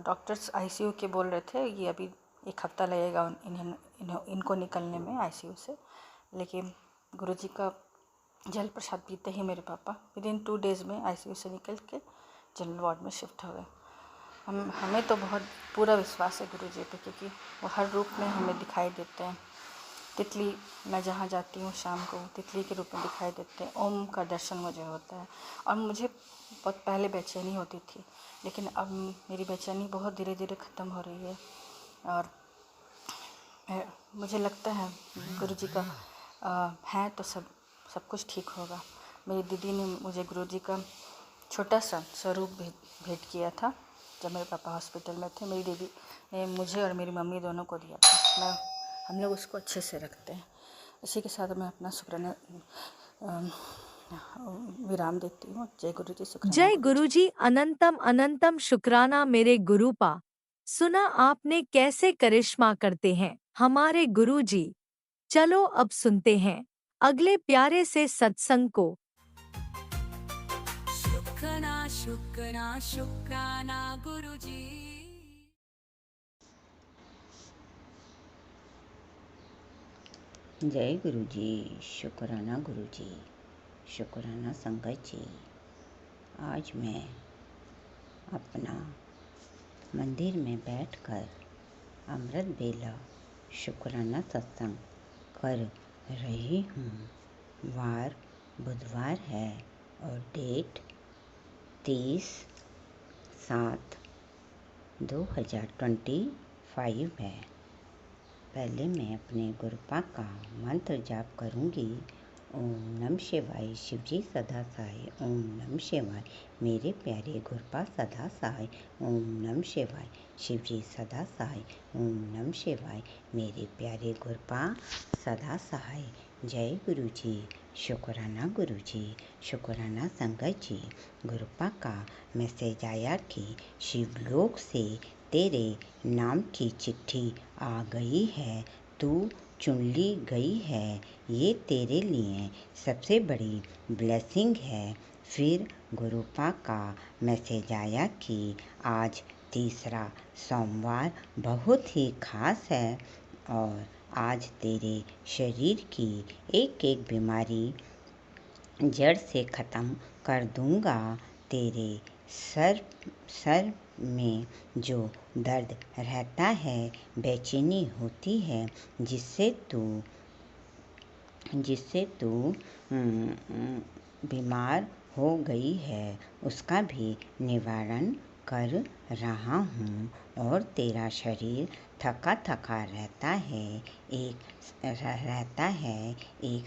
डॉक्टर्स आईसीयू के बोल रहे थे ये अभी 1 हफ्ता लगेगा इनको निकलने में आईसीयू से, लेकिन गुरुजी का जल प्रसाद पीते ही मेरे पापा विदिन 2 डेज़ में आईसीयू से निकल के जनरल वार्ड में शिफ्ट हो गए। हमें तो बहुत पूरा विश्वास है गुरुजी पे, क्योंकि वो हर रूप में हमें दिखाई देते हैं। तितली, मैं जहाँ जाती हूँ शाम को तितली के रूप में दिखाई देते हैं। ओम का दर्शन मुझे होता है। और मुझे बहुत पहले बेचैनी होती थी, लेकिन अब मेरी बेचैनी बहुत धीरे धीरे ख़त्म हो रही है। और मुझे लगता है गुरुजी का है तो सब कुछ ठीक होगा। मेरी दीदी ने मुझे गुरुजी का छोटा सा स्वरूप भेंट किया था जब मेरे पापा हॉस्पिटल में थे। मेरी दीदी ने मुझे और मेरी मम्मी दोनों को दिया था। हम लोग उसको अच्छे से रखते हैं। इसी के साथ मैं अपना शुक्राना विराम देती हूँ। जय गुरु जी, शुक्राना। जय गुरुजी, अनंतम अनंतम शुक्राना मेरे गुरुपा। सुना आपने कैसे करिश्मा करते हैं हमारे गुरुजी। चलो अब सुनते हैं अगले प्यारे से सत्संग को। शुक्राना शुक्राना शुक्राना गुरुजी। जय गुरु जी, शुक्राना गुरु जी, शुक्राना संगत जी। आज मैं अपना मंदिर में बैठकर अमृत बेला शुक्राना सत्संग कर रही हूँ। वार बुधवार है और डेट 30/7/2025 है। पहले मैं अपने गुरुपा का मंत्र जाप करूँगी। ओम नमः शिवाय, शिवजी सदा सहाय, ओम नमः शिवाय, मेरे प्यारे गुरुपा सदा सहाय, ओम नमः शिवाय, शिवजी सदा सहाय, ओम नमः शिवाय, मेरे प्यारे गुरुपा सदा सहाय। जय गुरु जी, शुक्राना गुरु जी, शुक्राना संगत जी। गुरुपा का मैसेज आया कि शिवलोक से तेरे नाम की चिट्ठी आ गई है, तू चुन ली गई है, ये तेरे लिए सबसे बड़ी ब्लेसिंग है। फिर गुरुपा का मैसेज आया कि आज तीसरा सोमवार बहुत ही खास है और आज तेरे शरीर की एक एक बीमारी जड़ से ख़त्म कर दूंगा। तेरे सर में जो दर्द रहता है, बेचैनी होती है, जिससे तू बीमार हो गई है, उसका भी निवारण कर रहा हूँ। और तेरा शरीर थका थका रहता है। एक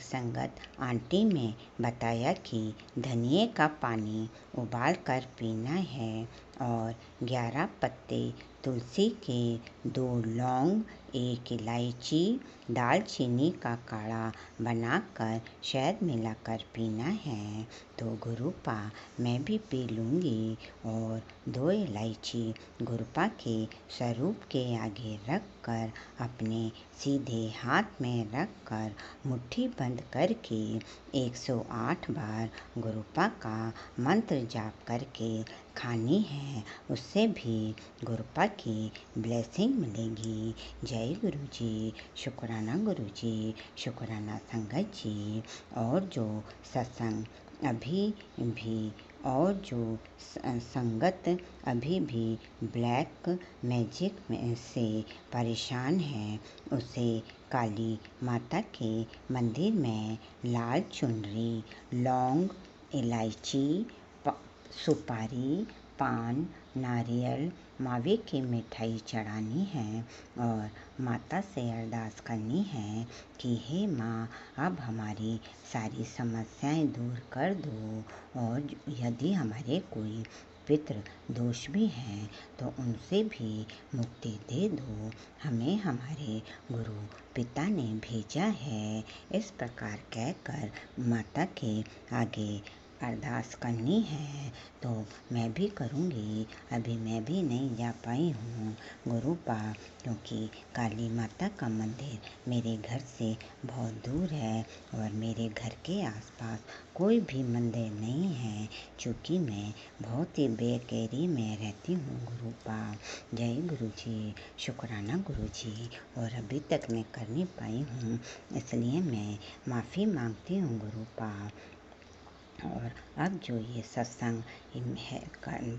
संगत आंटी ने बताया कि धनिए का पानी उबाल कर पीना है और 11 पत्ते तुलसी के, 2 लौंग, 1 इलायची, दालचीनी का काढ़ा बनाकर शहद मिलाकर पीना है। तो गुरुपा मैं भी पी लूँगी। और 2 इलायची गुरुपा के स्वरूप के आगे रख कर अपने सीधे हाथ में रख कर मुट्ठी बंद करके 108 बार गुरुपा का मंत्र जाप करके खानी है। उससे भी गुरुपा की ब्लेसिंग मिलेगी। जय गुरु जी, शुक्राना गुरु जी, शुक्राना संगत जी। और जो सत्संग संगत अभी भी ब्लैक मैजिक से परेशान है, उसे काली माता के मंदिर में लाल चुनरी, लौंग, इलायची, सुपारी, पान, नारियल, मावे की मिठाई चढ़ानी है और माता से अरदास करनी है कि हे माँ, अब हमारी सारी समस्याएं दूर कर दो। और यदि हमारे कोई पितृ दोष भी हैं तो उनसे भी मुक्ति दे दो। हमें हमारे गुरु पिता ने भेजा है। इस प्रकार कहकर माता के आगे अरदास करनी है। तो मैं भी करूँगी। अभी मैं भी नहीं जा पाई हूँ गुरुपा, क्योंकि काली माता का मंदिर मेरे घर से बहुत दूर है और मेरे घर के आसपास कोई भी मंदिर नहीं है, क्योंकि मैं बहुत ही बैक एरिया में रहती हूँ गुरुपा। जय गुरु जी, शुक्राना गुरु जी। और अभी तक मैं कर नहीं पाई हूँ, इसलिए मैं माफ़ी मांगती हूँ गुरुपा। और अब जो ये सत्संग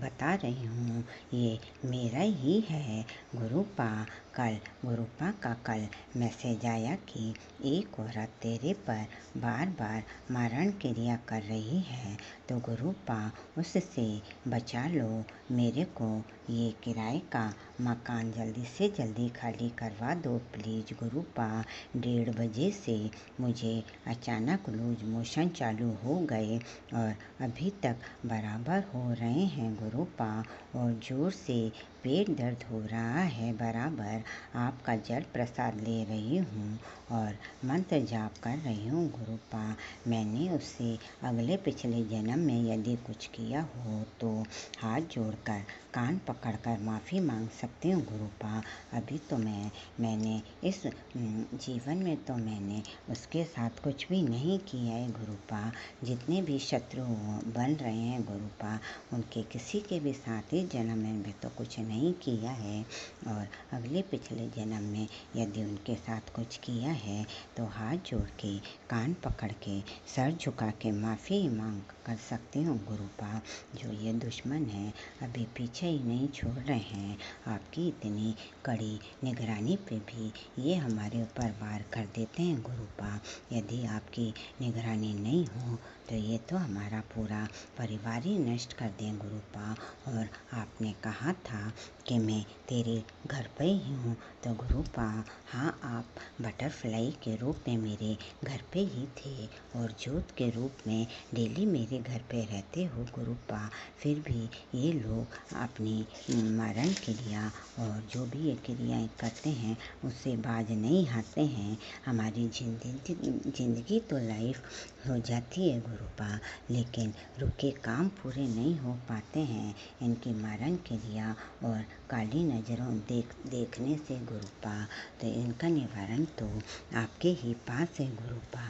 बता रही हूँ, ये मेरा ही है गुरुपा। गुरुपा का कल मैसेज आया कि एक औरत तेरे पर बार बार मारण क्रिया कर रही है, तो गुरुपा उससे बचा लो। मेरे को ये किराए का मकान जल्दी से जल्दी खाली करवा दो प्लीज़ गुरुपा। 1:30 बजे से मुझे अचानक लूज मोशन चालू हो गए और अभी तक बराबर हो रहे हैं गुरुपा। और ज़ोर से पेट दर्द हो रहा है बराबर। आपका जल प्रसाद ले रही हूँ और मंत्र जाप कर रही हूँ गुरुपा। मैंने उससे अगले पिछले जन्म में यदि कुछ किया हो तो हाथ जोड़कर कान पकड़कर माफ़ी मांग सकती हूँ गुरुपा। अभी तो मैंने इस जीवन में तो मैंने उसके साथ कुछ भी नहीं किया है गुरुपा। जितने भी शत्रु बन रहे हैं गुरुपा, उनके किसी के भी साथ इस जन्म में भी तो कुछ नहीं किया है। और अगले पिछले जन्म में यदि उनके साथ कुछ किया है तो हाथ जोड़ के, कान पकड़ के, सर झुका के माफ़ी मांग कर सकती हूँ गुरुपा। जो ये दुश्मन है अभी पीछे ही नहीं छोड़ रहे हैं। आपकी इतनी कड़ी निगरानी पे भी ये हमारे ऊपर वार कर देते हैं गुरुपा। यदि आपकी निगरानी नहीं हो तो ये तो हमारा पूरा परिवार ही नष्ट कर दें गुरुपा। और आपने कहा था कि मैं तेरे घर पे ही हूँ, तो गुरुपा हाँ, आप बटरफ्लाई के रूप में मेरे घर पे ही थे और जोत के रूप में डेली मेरे घर पे रहते हो गुरुपा। फिर भी ये लोग अपनी मरण क्रिया और जो भी ये क्रियाएँ करते हैं उससे बाज नहीं आते हैं। हमारी ज़िंदगी तो लाइफ हो जाती है गुरुपा, लेकिन रुके काम पूरे नहीं हो पाते हैं इनकी मारन क्रिया और काली नज़रों देखने से गुरुपा। तो इनका निवारण तो आपके ही पास है गुरुपा।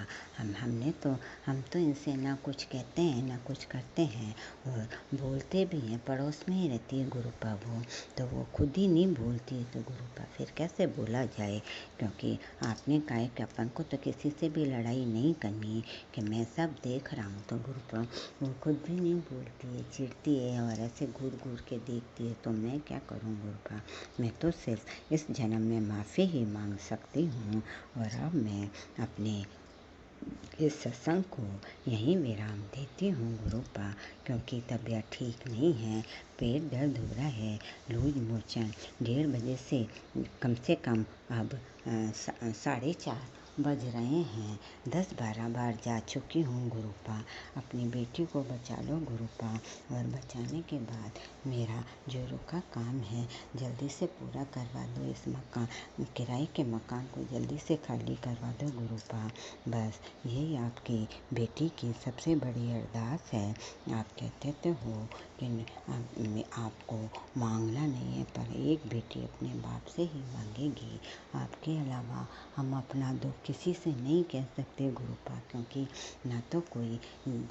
हम तो इनसे ना कुछ कहते हैं ना कुछ करते हैं और बोलते भी हैं, पड़ोस में ही रहती है गुरुपा वो, तो वो खुद ही नहीं बोलती है तो गुरुपा फिर कैसे बोला जाए। क्योंकि आपने कहा है कि अपन को तो किसी से भी लड़ाई नहीं करनी, कि मैं सब देख रहा हूँ। तो गुरुपा वो खुद भी नहीं बोलती है, चिढ़ती है और ऐसे घूर घूर के देखती है। तो मैं क्या करूँ गुरुपा, मैं तो सिर्फ इस जन्म में माफ़ी ही मांग सकती हूँ और अब मैं अपने इस सत्संग को यहीं विराम देती हूँ गुरुपा, क्योंकि तबीयत ठीक नहीं है, पेट दर्द हो रहा है, लूज मोशन 1:30 से कम अब 4:30 बज रहे हैं। 10-12 बार जा चुकी हूँ गुरुपा। अपनी बेटी को बचा लो गुरुपा, और बचाने के बाद मेरा जो रुका काम है जल्दी से पूरा करवा दो। इस किराए के मकान को जल्दी से खाली करवा दो गुरुपा। बस यही आपकी बेटी की सबसे बड़ी अरदास है। आप कहते तो हो कि आपको मांगना नहीं है, पर एक बेटी अपने बाप से ही मांगेगी। आपके अलावा हम अपना दुख किसी से नहीं कह सकते गुरुपा, क्योंकि ना तो कोई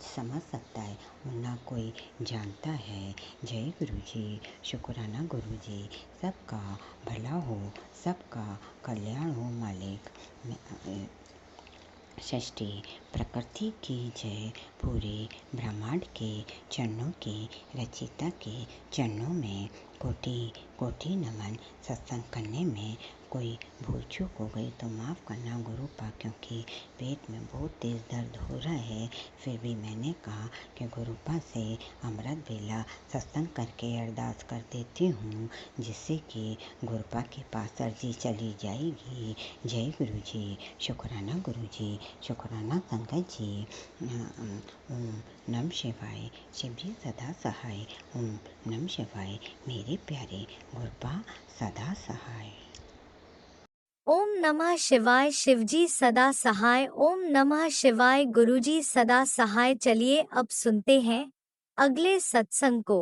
समझ सकता है और ना कोई जानता है। जय गुरु जी, शुक्राना गुरु जी। सबका भला हो, सबका कल्याण हो मालिक। षष्ठी प्रकृति की जय, पूरे ब्रह्मांड के चरणों के रचिता के चरणों में कोटि कोटि नमन। सत्संग करने में कोई भूल चूक हो गई तो माफ़ करना गुरुपा, क्योंकि पेट में बहुत तेज़ दर्द हो रहा है। फिर भी मैंने कहा कि गुरुपा से अमृत बेला सत्संग करके अरदास कर देती हूँ, जिससे कि गुरुपा के पास अर्जी चली जाएगी। जय गुरु जी, शुक्राना गुरु जी, शुक्राना संगत जी। ओम नम शिवाय, शिव जी सदा सहाय। ओम नम शिवाय, मेरे प्यारे गुरुपा सदा सहाय। ओम नमः शिवाय, शिवजी सदा सहाय। ओम नमः शिवाय, गुरुजी सदा सहाय। चलिए अब सुनते हैं अगले सत्संग को।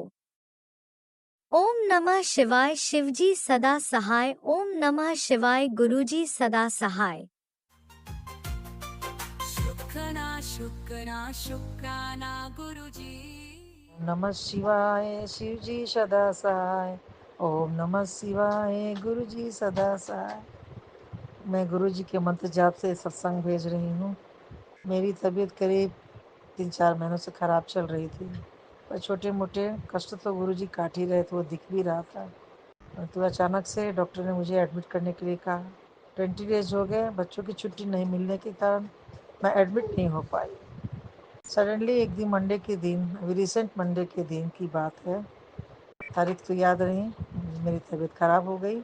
ओम नमः शिवाय, शिवजी सदा सहाय। ओम नमः शिवाय, गुरुजी सदा सहाय। शुक्राना गुरुजी। नमः शिवाय, शिवजी सदा सहाय। ओम नमः शिवाय, गुरुजी सदा सहाय। मैं गुरुजी के मंत्र जाप से सत्संग भेज रही हूँ। मेरी तबीयत करीब 3-4 महीनों से ख़राब चल रही थी, पर छोटे मोटे कष्ट तो गुरुजी काट ही रहे थे, वो दिख भी रहा था। तो अचानक से डॉक्टर ने मुझे एडमिट करने के लिए कहा। 20 डेज हो गए, बच्चों की छुट्टी नहीं मिलने के कारण मैं एडमिट नहीं हो पाई। सडनली एक दिन मंडे के दिन, अभी रिसेंट मंडे के दिन की बात है, तारीख तो याद नहीं, मेरी तबीयत ख़राब हो गई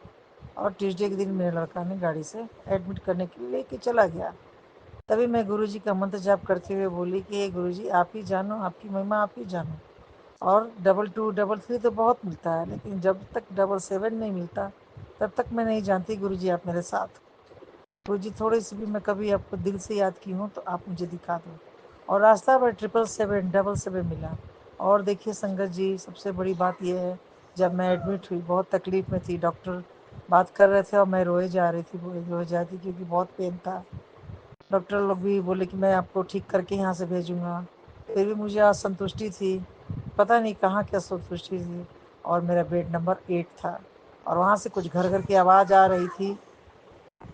और ट्यूसडे के दिन मेरे लड़का ने गाड़ी से एडमिट करने के लिए लेके चला गया। तभी मैं गुरुजी का मंत्र जाप करते हुए बोली कि हे गुरुजी, आप ही जानो, आपकी महिमा आप ही जानो। और 22, 33 तो बहुत मिलता है, लेकिन जब तक 77 नहीं मिलता तब तक मैं नहीं जानती गुरुजी आप मेरे साथ। गुरुजी थोड़ी सी भी मैं कभी आपको दिल से याद की हूँ तो आप मुझे दिखा दो। और रास्ता पर 777, 77 मिला। और देखिए संगत जी, सबसे बड़ी बात यह है, जब मैं एडमिट हुई बहुत तकलीफ़ में थी, डॉक्टर बात कर रहे थे और मैं रोए जा रही थी, रोए जा रही थी, क्योंकि बहुत पेन था। डॉक्टर लोग भी बोले कि मैं आपको ठीक करके यहाँ से भेजूँगा। फिर भी मुझे आज संतुष्टि थी, पता नहीं कहाँ क्या संतुष्टि थी। और मेरा बेड नंबर 8 था और वहाँ से कुछ घर घर की आवाज़ आ रही थी,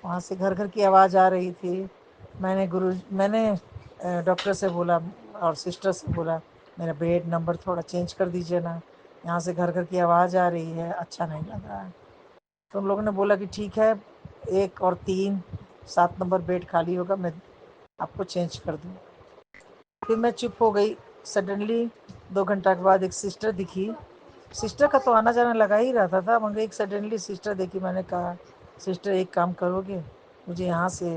वहाँ से घर घर की आवाज़ आ रही थी। मैंने डॉक्टर से बोला और सिस्टर से बोला, मेरा बेड नंबर थोड़ा चेंज कर दीजिए ना, यहाँ से घर घर की आवाज़ आ रही है, अच्छा नहीं लग रहा है। तो उन लोगों ने बोला कि ठीक है, 1 और 3, 7 नंबर बेड खाली होगा, मैं आपको चेंज कर दूँ। फिर मैं चुप हो गई। सडनली 2 घंटा के बाद एक सिस्टर दिखी। सिस्टर का तो आना जाना लगा ही रहता था, मगर एक सडनली सिस्टर देखी। मैंने कहा, सिस्टर एक काम करोगे, मुझे यहाँ से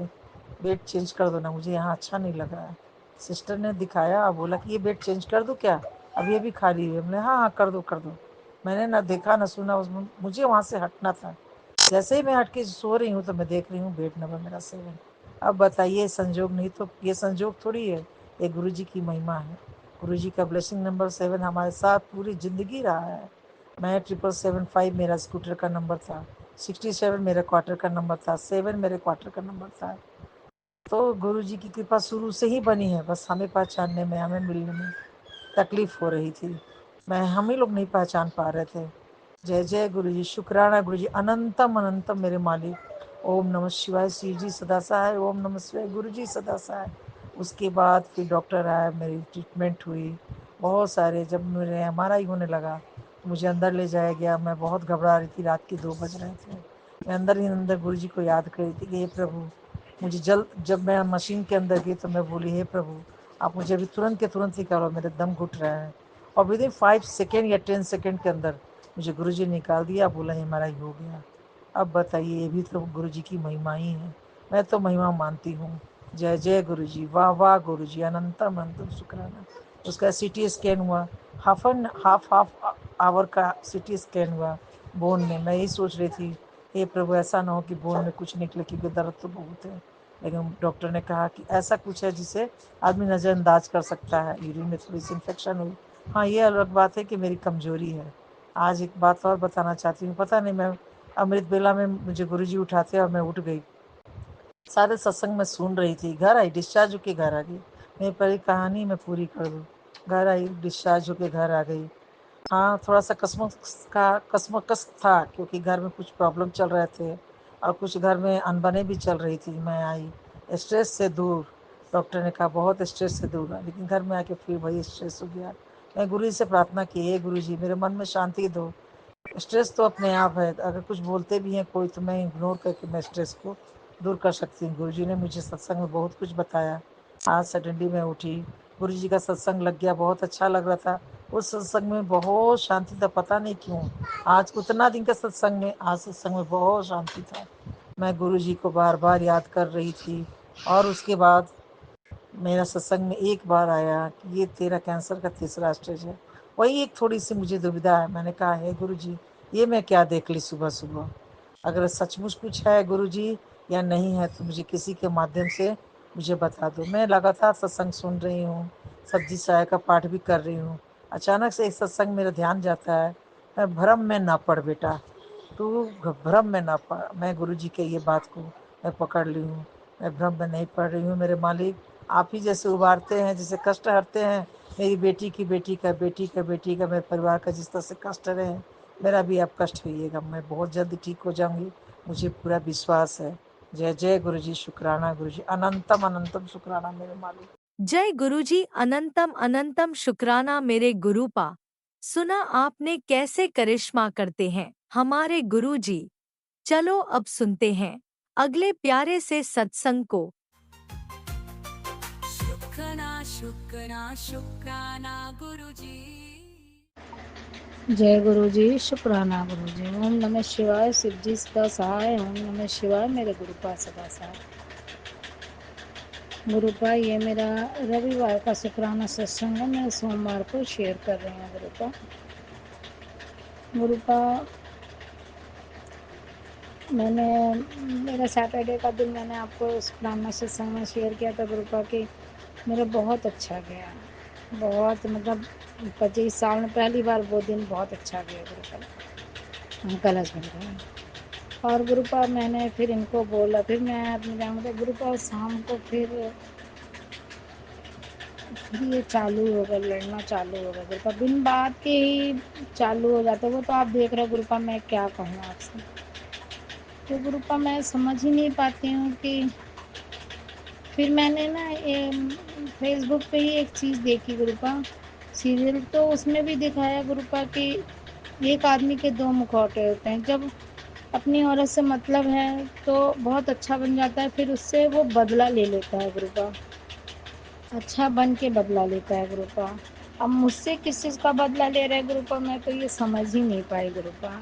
बेड चेंज कर दो ना, मुझे यहाँ अच्छा नहीं लग रहा है। सिस्टर ने दिखाया और बोला कि ये बेड चेंज कर दूँ क्या, अब ये भी खाली है। मैंने हाँ हाँ कर दो कर दो। मैंने ना देखा ना सुना, उसमें मुझे वहाँ से हटना था। जैसे ही मैं हट के सो रही हूँ तो मैं देख रही हूँ बेड नंबर मेरा 7। अब बताइए, संजोग नहीं तो ये संजोग थोड़ी है, ये गुरु जी की महिमा है। गुरु जी का ब्लेसिंग नंबर 7 हमारे साथ पूरी ज़िंदगी रहा है। मैं 777 मेरा स्कूटर का नंबर था, 67 मेरे क्वार्टर का नंबर था, 7 मेरे क्वार्टर का नंबर था। तो गुरु जी की कृपा शुरू से ही बनी है, बस हमें पहचानने में, हमें मिलने में तकलीफ हो रही थी। हम ही लोग नहीं पहचान पा रहे थे। जय जय गुरु जी, शुक्राना गुरु जी, अनंतम अनंतम मेरे मालिक। ओम नमः शिवाय, शिव जी सदा सहाय। ओम नमः शिवाय, गुरु जी सदा सहाय। उसके बाद फिर डॉक्टर आया, मेरी ट्रीटमेंट हुई। बहुत सारे, जब मेरे MRI होने लगा, मुझे अंदर ले जाया गया। मैं बहुत घबरा रही थी, रात के 2 बज रहे थे। मैं अंदर ही अंदर गुरु जी को याद कर रही थी कि हे प्रभु, मुझे जल्द, जब मैं मशीन के अंदर गई तो मैं बोली, हे प्रभु आप मुझे अभी तुरंत के तुरंत निकालो, मेरे दम घुट रहे हैं। और विद इन 5 सेकेंड या 10 सेकेंड के अंदर मुझे गुरु जी ने निकाल दिया। बोला MRI हो गया। अब बताइए, ये भी तो गुरु जी की महिमा ही है। मैं तो महिमा मानती हूँ। जय जय गुरु जी, वाह वाह गुरु जी, अनंतम अनंतम शुक्राना। उसका CT स्कैन हुआ, हाफ आवर का CT स्कैन हुआ बोन में। मैं यही सोच रही थी, हे प्रभु ऐसा ना हो कि बोन में कुछ निकले, क्योंकि दर्द तो बहुत है। लेकिन डॉक्टर ने कहा कि ऐसा कुछ है जिसे आदमी नज़रअंदाज कर सकता है। यूरिन में थोड़ी सी इन्फेक्शन हुई। हाँ, ये अलग बात है कि मेरी कमजोरी है। आज एक बात और बताना चाहती हूँ। पता नहीं, मैं अमृत बेला में मुझे गुरु जी उठाते और मैं उठ गई। सारे सत्संग में सुन रही थी। घर आई, डिस्चार्ज होके घर आ गई। मेरी पहली कहानी मैं पूरी कर दूँ। घर आई, डिस्चार्ज होके घर आ गई। हाँ, थोड़ा सा कसमकस था, क्योंकि घर में कुछ प्रॉब्लम चल रहे थे और कुछ घर में अनबने भी चल रही थी। मैं आई स्ट्रेस से दूर। डॉक्टर ने कहा बहुत स्ट्रेस से दूर है, लेकिन घर में आके फिर वही स्ट्रेस हो गया। मैं गुरु जी से प्रार्थना की, हे गुरु जी मेरे मन में शांति दो। स्ट्रेस तो अपने आप है, अगर कुछ बोलते भी हैं कोई तो मैं इग्नोर करके मैं स्ट्रेस को दूर कर सकती हूँ। गुरु जी ने मुझे सत्संग में बहुत कुछ बताया। आज सडनली मैं उठी, गुरु जी का सत्संग लग गया, बहुत अच्छा लग रहा था। उस सत्संग में बहुत शांति था, पता नहीं क्यों। आज उतना दिन का सत्संग में, आज सत्संग में बहुत शांति था। मैं गुरु जी को बार बार याद कर रही थी। और उसके बाद मेरा सत्संग में एक बार आया कि ये तेरा कैंसर का 3रा स्टेज है। वही एक थोड़ी सी मुझे दुविधा है। मैंने कहा, है गुरु जी ये मैं क्या देख ली सुबह सुबह। अगर सचमुच कुछ है गुरु जी या नहीं है तो मुझे किसी के माध्यम से मुझे बता दो। मैं लगातार सत्संग सुन रही हूँ, सब्जी साय का पाठ भी कर रही हूँ। अचानक से एक सत्संग मेरा ध्यान जाता है, मैं भ्रम में ना पड़ बेटा, तू भ्रम में ना पड़। मैं गुरु जी के ये बात को मैं पकड़ ली हूँ। मैं भ्रम में नहीं पड़ रही हूँ मेरे मालिक। आप ही जैसे उबारते हैं, जैसे कष्ट हरते हैं। मेरी बेटी का मेरे परिवार का जिस तरह से कष्ट रहे, मेरा भी आप कष्ट होइएगा। मैं बहुत जल्द ठीक हो जाऊंगी, मुझे पूरा विश्वास है। जय जय गुरु जी, शुक्राना गुरु जी, अनंतम अनंतम शुक्राना मेरे मालिक। जय गुरुजी, अनंतम अनंतम शुक्राना मेरे गुरुपा। सुना आपने कैसे करिश्मा करते हैं हमारे गुरुजी। चलो अब सुनते हैं अगले प्यारे से सत्संग को। शुक्राना शुक्राना शुक्राना गुरुजी। जय गुरु जी, शुक्राना गुरु जी। ओम नमः शिवाय, शिव जी सदा सहाय। ओम नमः शिवाय, मेरे गुरुपा सदा सहाय। गुरुपा, ये मेरा रविवार का शुक्राना सत्संग है, मैं सोमवार को शेयर कर रही हूँ। गुरुपा, गुरुपा मैंने मेरा सैटरडे का दिन मैंने आपको शुक्राना सत्संग में शेयर किया था गुरुपा कि मेरा बहुत अच्छा गया। बहुत मतलब 25 साल में पहली बार वो दिन बहुत अच्छा गया गुरुपा। कलश बन गया। और गुरुपा मैंने फिर इनको बोला, फिर मैं अपने जाऊँगा गुरुपा शाम को फिर ये चालू होगा, लड़ना चालू होगा गुरुपा, बिन बात के ही चालू हो जाता है। वो तो आप देख रहे हो गुरुपा, मैं क्या कहूँ आपसे। तो गुरुपा मैं समझ ही नहीं पाती हूँ कि फिर मैंने ना ये फेसबुक पे ही एक चीज़ देखी गुरुपा, सीरियल, तो उसमें भी दिखाया गुरुपा कि एक आदमी के 2 मुखौटे होते हैं। जब अपनी औरत से मतलब है तो बहुत अच्छा बन जाता है, फिर उससे वो बदला ले लेता है गुरुपा, अच्छा बन के बदला लेता है गुरुपा। अब मुझसे किस चीज़ का बदला ले रहा है गुरुपा, मैं तो ये समझ ही नहीं पाई गुरुपा।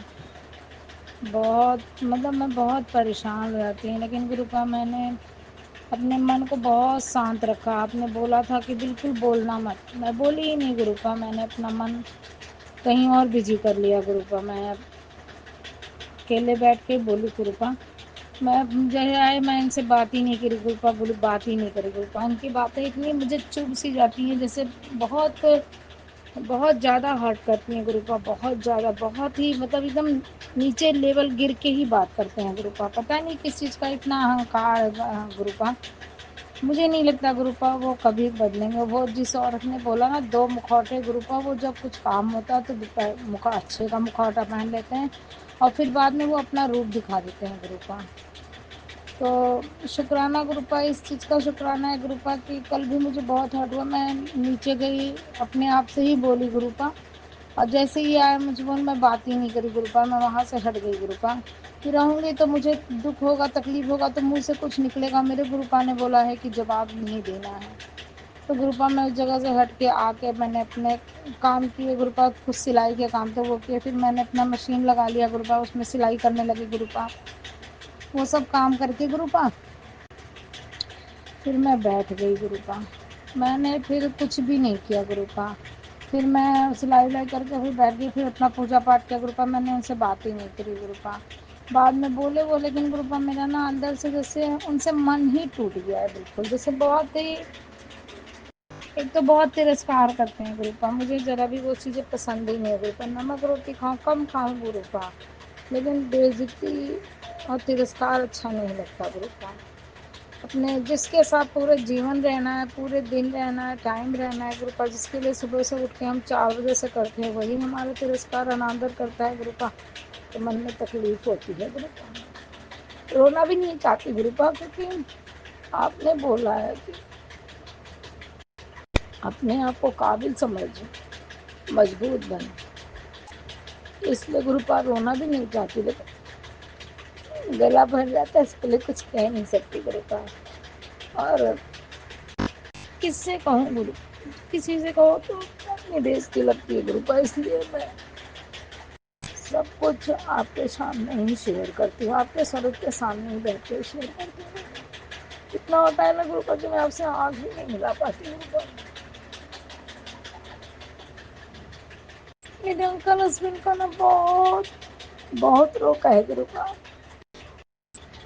बहुत मतलब मैं बहुत परेशान हो जाती हूँ। लेकिन गुरुपा मैंने अपने मन को बहुत शांत रखा। आपने बोला था कि बिल्कुल बोलना मत, मैं बोली ही नहीं गुरुपा। मैंने अपना मन कहीं और बिजी कर लिया गुरुपा। मैं अकेले बैठ के बोली गुरुपा मैं जय आए मैं इनसे बात ही नहीं करी गुरुपा, बोली बात ही नहीं करी गुरुपा। उनकी बातें इतनी मुझे चुभ सी जाती हैं, जैसे बहुत बहुत ज़्यादा हर्ट करती हैं गुरुपा, बहुत ज़्यादा, बहुत ही मतलब एकदम नीचे लेवल गिर के ही बात करते हैं गुरुपा। पता नहीं किस चीज़ का इतना अहंकार है गुरुपा। मुझे नहीं लगता गुरुपा वो कभी बदलेंगे। वो जिस औरत ने बोला ना दो मुखौटे गुरुपा, वो जब कुछ काम होता है तो मुखा अच्छे का मुखौटा पहन लेते हैं और फिर बाद में वो अपना रूप दिखा देते हैं गुरुपा। तो शुक्राना गुरुपा, इस चीज़ का शुक्राना है गुरुपा कि कल भी मुझे बहुत हर्ट हुआ। मैं नीचे गई, अपने आप से ही बोली गुरुपा, और जैसे ही आया मुझे बोल, मैं बात ही नहीं करी गुरुपा, मैं वहाँ से हट गई गुरुपा। कि रहूँगी तो मुझे दुख होगा, तकलीफ होगा तो मुँह से कुछ निकलेगा। मेरे गुरुपा ने बोला है कि जवाब नहीं देना है। तो गुरुपा मैं उस जगह से हट के आके मैंने अपने काम किए गुरुपा, कुछ सिलाई के काम थे वो किए, फिर मैंने अपना मशीन लगा लिया गुरुपा, उसमें सिलाई करने लगी गुरुपा। वो सब काम करके गुरुपा फिर मैं बैठ गई गुरुपा। मैंने फिर कुछ भी नहीं किया गुरुपा। फिर मैं सिलाई उलाई करके फिर बैठ गई, फिर अपना पूजा पाठ किया गुरुपा। मैंने उनसे बात ही नहीं करी गुरुपा। बाद में बोले वो, लेकिन गुरुपा मेरा ना अंदर से जैसे उनसे मन ही टूट गया है बिल्कुल, जैसे बहुत ही, एक तो बहुत तिरस्कार करते हैं गुरुपा। मुझे ज़रा भी वो चीज़ें पसंद ही नहीं है गुरुपा। नमक रोटी खाऊं, कम खाऊं गुरुपा, लेकिन बेइज्जती और तिरस्कार अच्छा नहीं लगता गुरुपा। अपने जिसके साथ पूरे जीवन रहना है, पूरे दिन रहना है, टाइम रहना है गुरुपा, जिसके लिए सुबह से उठ के हम 4 बजे से करते हैं, वही हमारा तिरस्कार अनादर करता है गुरुपा, तो मन में तकलीफ होती है गुरुपा। रोना भी नहीं चाहती गुरुपा, क्योंकि आपने बोला है कि अपने आप को काबिल समझो, मजबूत बनो, इसलिए गुरुपा रोना भी नहीं चाहती, लेकिन गला भर जाता है, इसके लिए कुछ कह नहीं सकती गुरुपा। और किससे कहूँ गुरु, किसी से कहो तो अपनी बेइज्जती लगती है गुरुपा, इसलिए मैं सब कुछ आपके सामने ही शेयर करती हूँ, आपके स्वरूप के सामने ही बैठ के शेयर करती हूँ। इतना होता है ना गुरुपा कि मैं आपसे आँख भी नहीं मिला पाती गुरुपा। मेरे अंकल हस्बैंड का ना बहुत बहुत रोका है गुरुपा,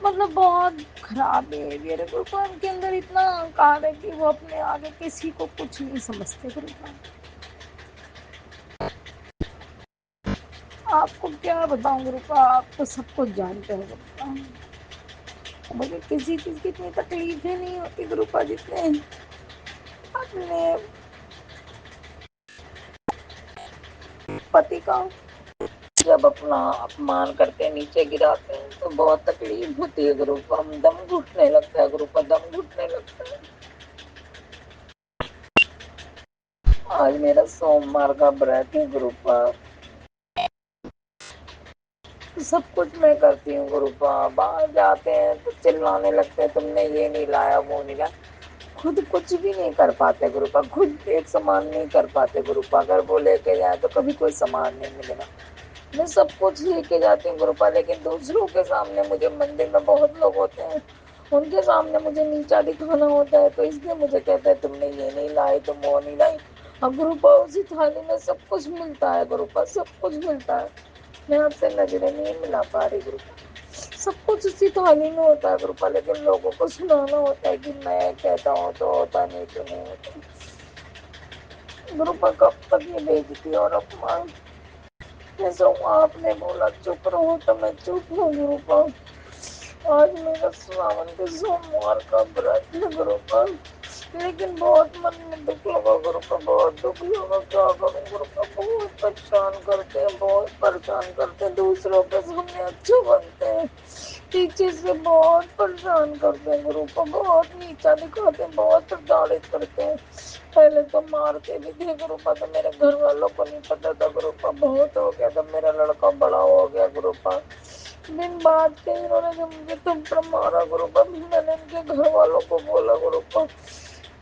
मतलब बहुत खराब बिहेवियर है गुरुपा। उनके अंदर इतना अहंकार है कि वो अपने आगे किसी को कुछ नहीं समझते गुरुपा। आपको क्या बताऊं गुरुपा, आप तो सब कुछ जानते हैं गुरुपा। मुझे किसी चीज की इतनी तकलीफ ही नहीं होती गुरुपा, जितने अपने पति का जब अपना अपमान करते हैं, नीचे गिराते हैं, तो बहुत तकलीफ होती है गुरुपा। दम घुटने लगता है गुरुपा, दम घुटने लगता है। आज मेरा सोमवार का व्रत है गुरुपा, तो सब कुछ मैं करती हूँ गुरुपा। बाहर जाते हैं तो चिल्लाने लगते हैं, तुमने ये नहीं लाया, वो नहीं लाया। खुद कुछ भी नहीं कर पाते गुरुपा, खुद एक सामान नहीं कर पाते गुरुपा। अगर वो लेके जाए तो कभी कोई सामान नहीं मिलेगा। मैं सब कुछ लेके जाती हूँ गुरुपा, लेकिन दूसरों के सामने, मुझे मंदिर में बहुत लोग होते हैं, उनके सामने मुझे नीचा दिखाना होता है, तो इसलिए मुझे कहते हैं तुमने ये नहीं लाई, तुम वो नहीं लाई। अब गुरुपा उसी थाली में सब कुछ मिलता है गुरुपा, सब कुछ मिलता है। मैं आपसे नजरें नहीं मिला पा रही गुरुपा, सब कुछ उसी थाली में होता है गुरुपा, लेकिन लोगों को सुनाना होता है कि मैं कहता हूँ तो होता, नहीं तो नहीं होता। गुरुपा कब तक ये बेइज्जती और अपमान। जैसे आपने बोला चुप रहो, तो मैं चुप हूँ गुरुपा। आज मेरा सावन के सोमवार का व्रत है गुरुपा, लेकिन बहुत मन में दुख लगा गुरुपा, बहुत दुख लगा। क्या करूँ गुरुपा, बहुत परेशान करते हैं, बहुत परेशान करते हैं। दूसरों के सामने अच्छे बनते हैं, पीछे से बहुत परेशान करते हैं गुरुपा, बहुत नीचा दिखाते हैं, बहुत प्रताड़ित करते हैं। पहले तो मारते भी थे गुरुपा, तो मेरे घर वालों को नहीं पता था गुरुपा, बहुत हो गया जब मेरा लड़का बड़ा हो गया गुरुपा। दिन बाद के इन्होंने जब मुझे थप्पड़ मारा गुरुपा, मैंने इनके घर वालों को बोला गुरुपा,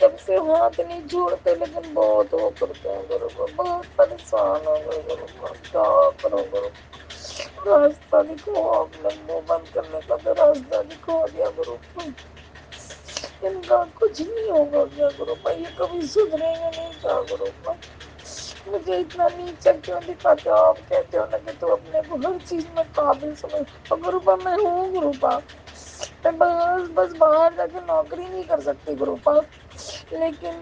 तब से हाथ नहीं छोड़ते, लेकिन बहुत वो करते हैं गुरुपा, बहुत परेशान हो गए गुरुपा। क्या करो गुरुपा, रास्ता दिखाओ, आपने मुंह बंद करने का तो रास्ता दिखा दिया गुरुपा। इनका कुछ नहीं होगा क्या गुरुपा, ये कभी सुधरेंगे नहीं क्या गुरुपा। मुझे इतना नीचा क्यों दिखाते हो? आप कहते हो ना कि तू अपने को हर चीज में काबिल समझ, और गुरुपा मैं हूँ गुरुपा। मैं बस बाहर जाके नौकरी नहीं कर सकती गुरुपा, लेकिन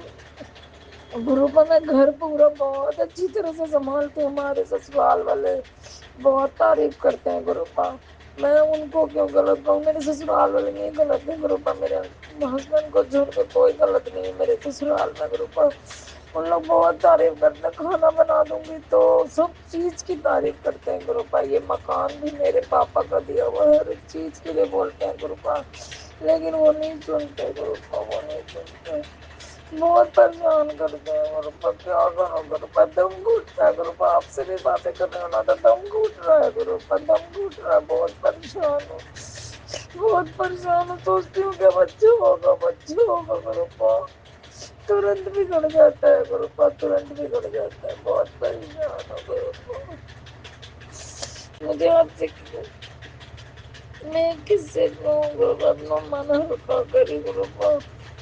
गुरुपा मैं घर पूरा बहुत अच्छी तरह से संभालती हूँ। हमारे ससुराल वाले बहुत तारीफ करते हैं गुरुपा। मैं उनको क्यों गलत कहूँ? मेरे ससुराल वाले नहीं गलत है गुरुपा, मेरे हस्बैंड को छोड़ के कोई गलत नहीं है मेरे ससुराल में गुरुपा। उन लोग बहुत तारीफ करते हैं, खाना बना दूंगी तो सब चीज की तारीफ करते हैं गुरुपा। ये मकान भी मेरे पापा का दिया हुआ है, हर एक चीज के लिए बोलते हैं गुरुपा, लेकिन वो नहीं सुनते गुरुपा, वो नहीं सुनते, बहुत परेशान करते हैं गुरुपा। क्या करो गुरुपा, दम घुट रहा है गुरुपा, आपसे भी बातें करने वाला था, दम घुट रहा है गुरुपा, दम घुट रहा है, बहुत परेशान हूँ, बहुत परेशान हूँ। सोचती हूँ क्या बच्चे होगा गुरुपा, तुरंत बिगड़ जाता है गुरुपा, तुरंत बिगड़ जाता है, बहुत परेशान हो गुरुपा। मुझे आपसे मैं किससे कहूँ गुरुपा, अपना मन हल्का करी गुरुपा,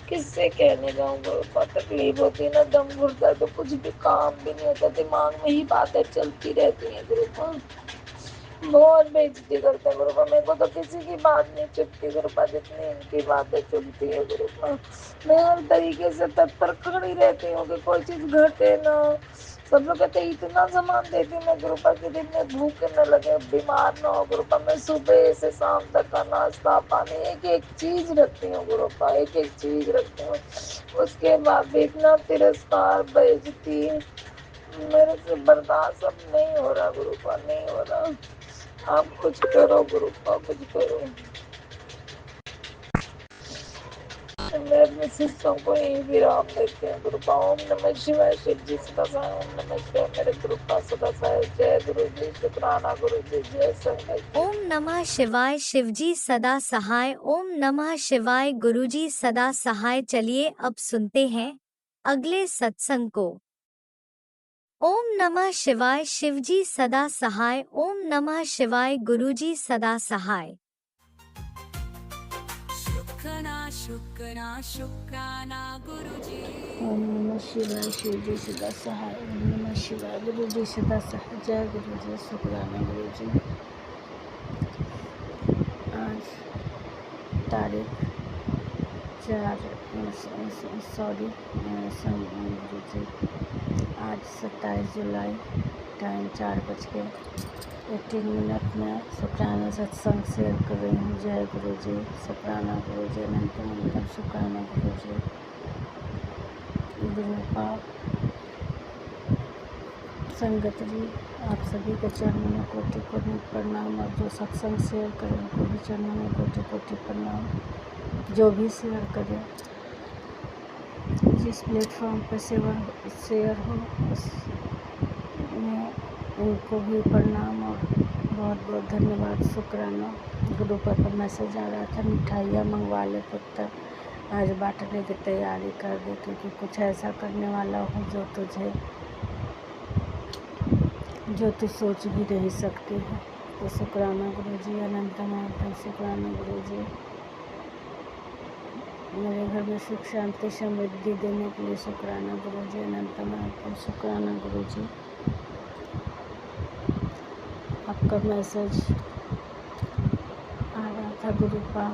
किससे कहने जाऊँ गुरुपा? तकलीफ होती ना, दम घुटता है तो कुछ भी काम भी नहीं होता, दिमाग में ही बातें चलती रहती हैं गुरुपा, बहुत बेइज्जती करते हैं गुरुपा। मेरे को तो किसी की बात नहीं चुभती गुरुपा, जितनी इनकी बातें चुभती है गुरुपा। मैं हर तरीके से तत्पर खड़ी रहती हूँ कि कोई चीज घटे ना। सब लोग कहते इतना सामान देती हूँ मैं गुरुपा कि दिन में भूख न लगे, बीमार ना हो गुरुपा। मैं सुबह से शाम तक का नाश्ता पानी एक एक चीज रखती हूँ गुरुपा, एक एक चीज रखती हूँ। उसके बाद भी इतना तिरस्कार बेइज्जती मेरे से बर्दाश्त अब नहीं हो रहा गुरुपा, नहीं हो रहा। आप कुछ करो गुरुपा, कुछ करो। मैं अपने शिष्यों को यही विराम देती हूँ गुरुपा। ओम नमः शिवाय, शिव जी सदा सहाय। ओम नमः शिवाय, मेरे गुरुपा सदा सहाय। जय गुरु जी, शुक्राना गुरु जी, जय संगत जी। ओम नमः शिवाय, शिवजी सदा सहाय। ओम नमः शिवाय, गुरुजी सदा सहाय। चलिए अब सुनते हैं अगले सत्संग को। ओम नमः शिवाय, शिवजी सदा सहाय। ओम नमः शिवाय, गुरुजी सदा सहाय। शुक्राना गुरुजी। ओम नमः शिवाय, शिवजी सदा सहाय। ओम नमः शिवाय, गुरुजी सदा सहाय। जय गुरुजी, शुक्राना गुरुजी। आज तारीख 4 सॉरी गुरुजी, आज 27 जुलाई, टाइम 4:18 में शुक्राना सत्संग शेयर कर रही हूँ। जय गुरुजी, शुक्राना गुरुजी, अनंतम अनंतम शुक्राना गुरुजी। गुरुपा संगत जी, आप सभी के चरणों में कोटि कोटि प्रणाम, और जो सत्संग शेयर करें उनको भी चरणों में कोटि कोटि प्रणाम। जो भी शेयर करें, जिस प्लेटफॉर्म पर शेयर हो उसमें उनको भी प्रणाम और बहुत बहुत धन्यवाद, शुक्राना। ग्रुप पर मैसेज आ रहा था मिठाइयाँ मंगवा ले पुत्र, आज बांटने की तैयारी कर दे, क्योंकि कुछ ऐसा करने वाला हो जो तू सोच भी नहीं सकती है। तो शुक्राना गुरुजी, अनंतम अनंतम शुक्राना गुरुजी। मेरे घर में सुख शांति समृद्धि देने के लिए शुक्राना गुरुजी, अनंतम अनंतम शुक्राना गुरुजी। आपका मैसेज आ रहा था गुरुपा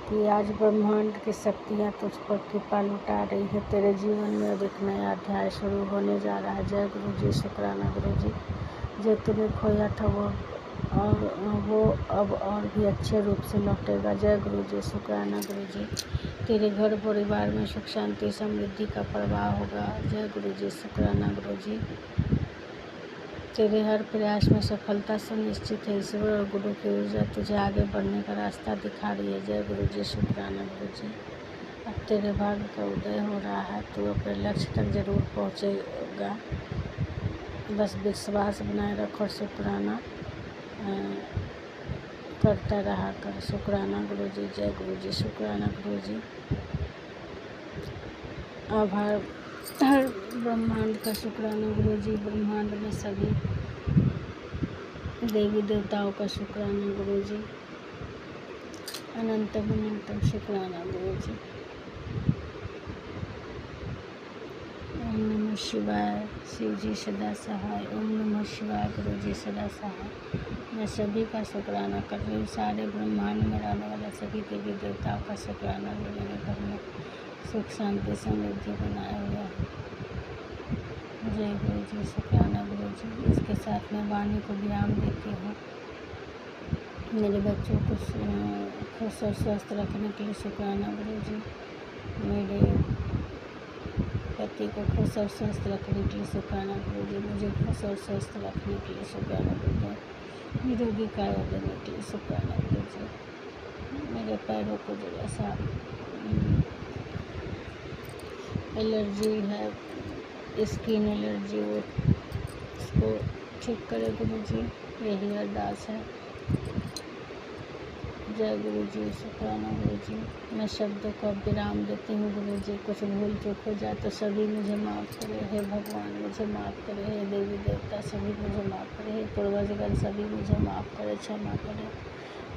कि आज ब्रह्मांड की शक्तियाँ तुझ पर कृपा लुटा रही है, तेरे जीवन में अब एक नया अध्याय शुरू होने जा रहा है। जय गुरुजी, शुक्राना गुरुजी। जो तूने खोया था वो अब और भी अच्छे रूप से लौटेगा। जय गुरुजी, शुक्राना गुरुजी। तेरे घर परिवार में सुख शांति समृद्धि का प्रवाह होगा। जय गुरुजी, शुक्राना गुरुजी। तेरे हर प्रयास में सफलता सुनिश्चित है। ईश्वर और गुरु की ऊर्जा तुझे आगे बढ़ने का रास्ता दिखा रही है। जय गुरुजी, शुक्राना गुरुजी। अब तेरे भाग्य का उदय हो रहा है, तू अपने लक्ष्य तक जरूर पहुँचेगा, बस विश्वास बनाए रखो। शुक्राना करता रहा कर। शुक्राना गुरुजी, जय गुरुजी, शुक्राना गुरुजी। आभार हर ब्रह्मांड का शुक्राना गुरुजी, ब्रह्मांड में सभी देवी देवताओं का शुक्राना गुरुजी, अनंतम अनंतम शुक्राना गुरुजी। नमः शिवाय शिव जी सदा सहाय। ओम नमः शिवाय गुरु जी सदा सहाय। मैं सभी का शुक्राना कर रही हूँ, सारे ब्रह्मांड में रहने वाले सभी देवी देवताओं का शुक्राना जो मेरे घर में सुख शांति समृद्धि बनाए हुआ है। जय गुरु जी, शुक्राना गुरु जी। इसके साथ मैं वाणी को विराम देती हूँ। मेरे बच्चों को खुश और स्वस्थ रखने के लिए शुक्राना गुरु जी। मेरे पति को खुश और स्वस्थ रखने के लिए शुक्राना गुरु जी। मुझे खुश और स्वस्थ रखने के लिए शुक्राना गुरु जी। निरोगी काया देने के लिए शुक्राना गुरु जी। मेरे पैरों को जो ऐसा एलर्जी है, स्किन एलर्जी, वो उसको ठीक करे गुरु जी, यही अरदास है। जय गुरु जी, शुक्राना गुरु जी। मैं शब्दों को विराम देती हूँ गुरु जी। कुछ भूल चूक हो जाए तो सभी मुझे माफ़ करे। हे भगवान मुझे माफ़ करे। हे देवी देवता सभी मुझे माफ़ करे। हे पूर्वजगण सभी मुझे माफ़ करे, क्षमा करे।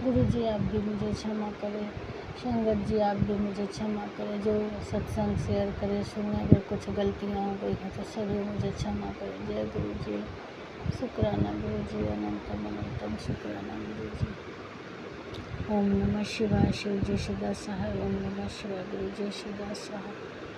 गुरु जी आप भी मुझे क्षमा करें। संगत जी आप भी मुझे क्षमा करें। जो सत्संग शेयर करे सुने, अगर कुछ गलतियाँ हो गई हैं तो सभी मुझे क्षमा करें। जय गुरु जी, शुक्राना गुरु जी। अनंतम अनंतम शुक्राना गुरु जी। ओम नमः शिवाय शिव जी सदा सहाय। ओम नमः शिवाय गुरु जी सदा सहाय।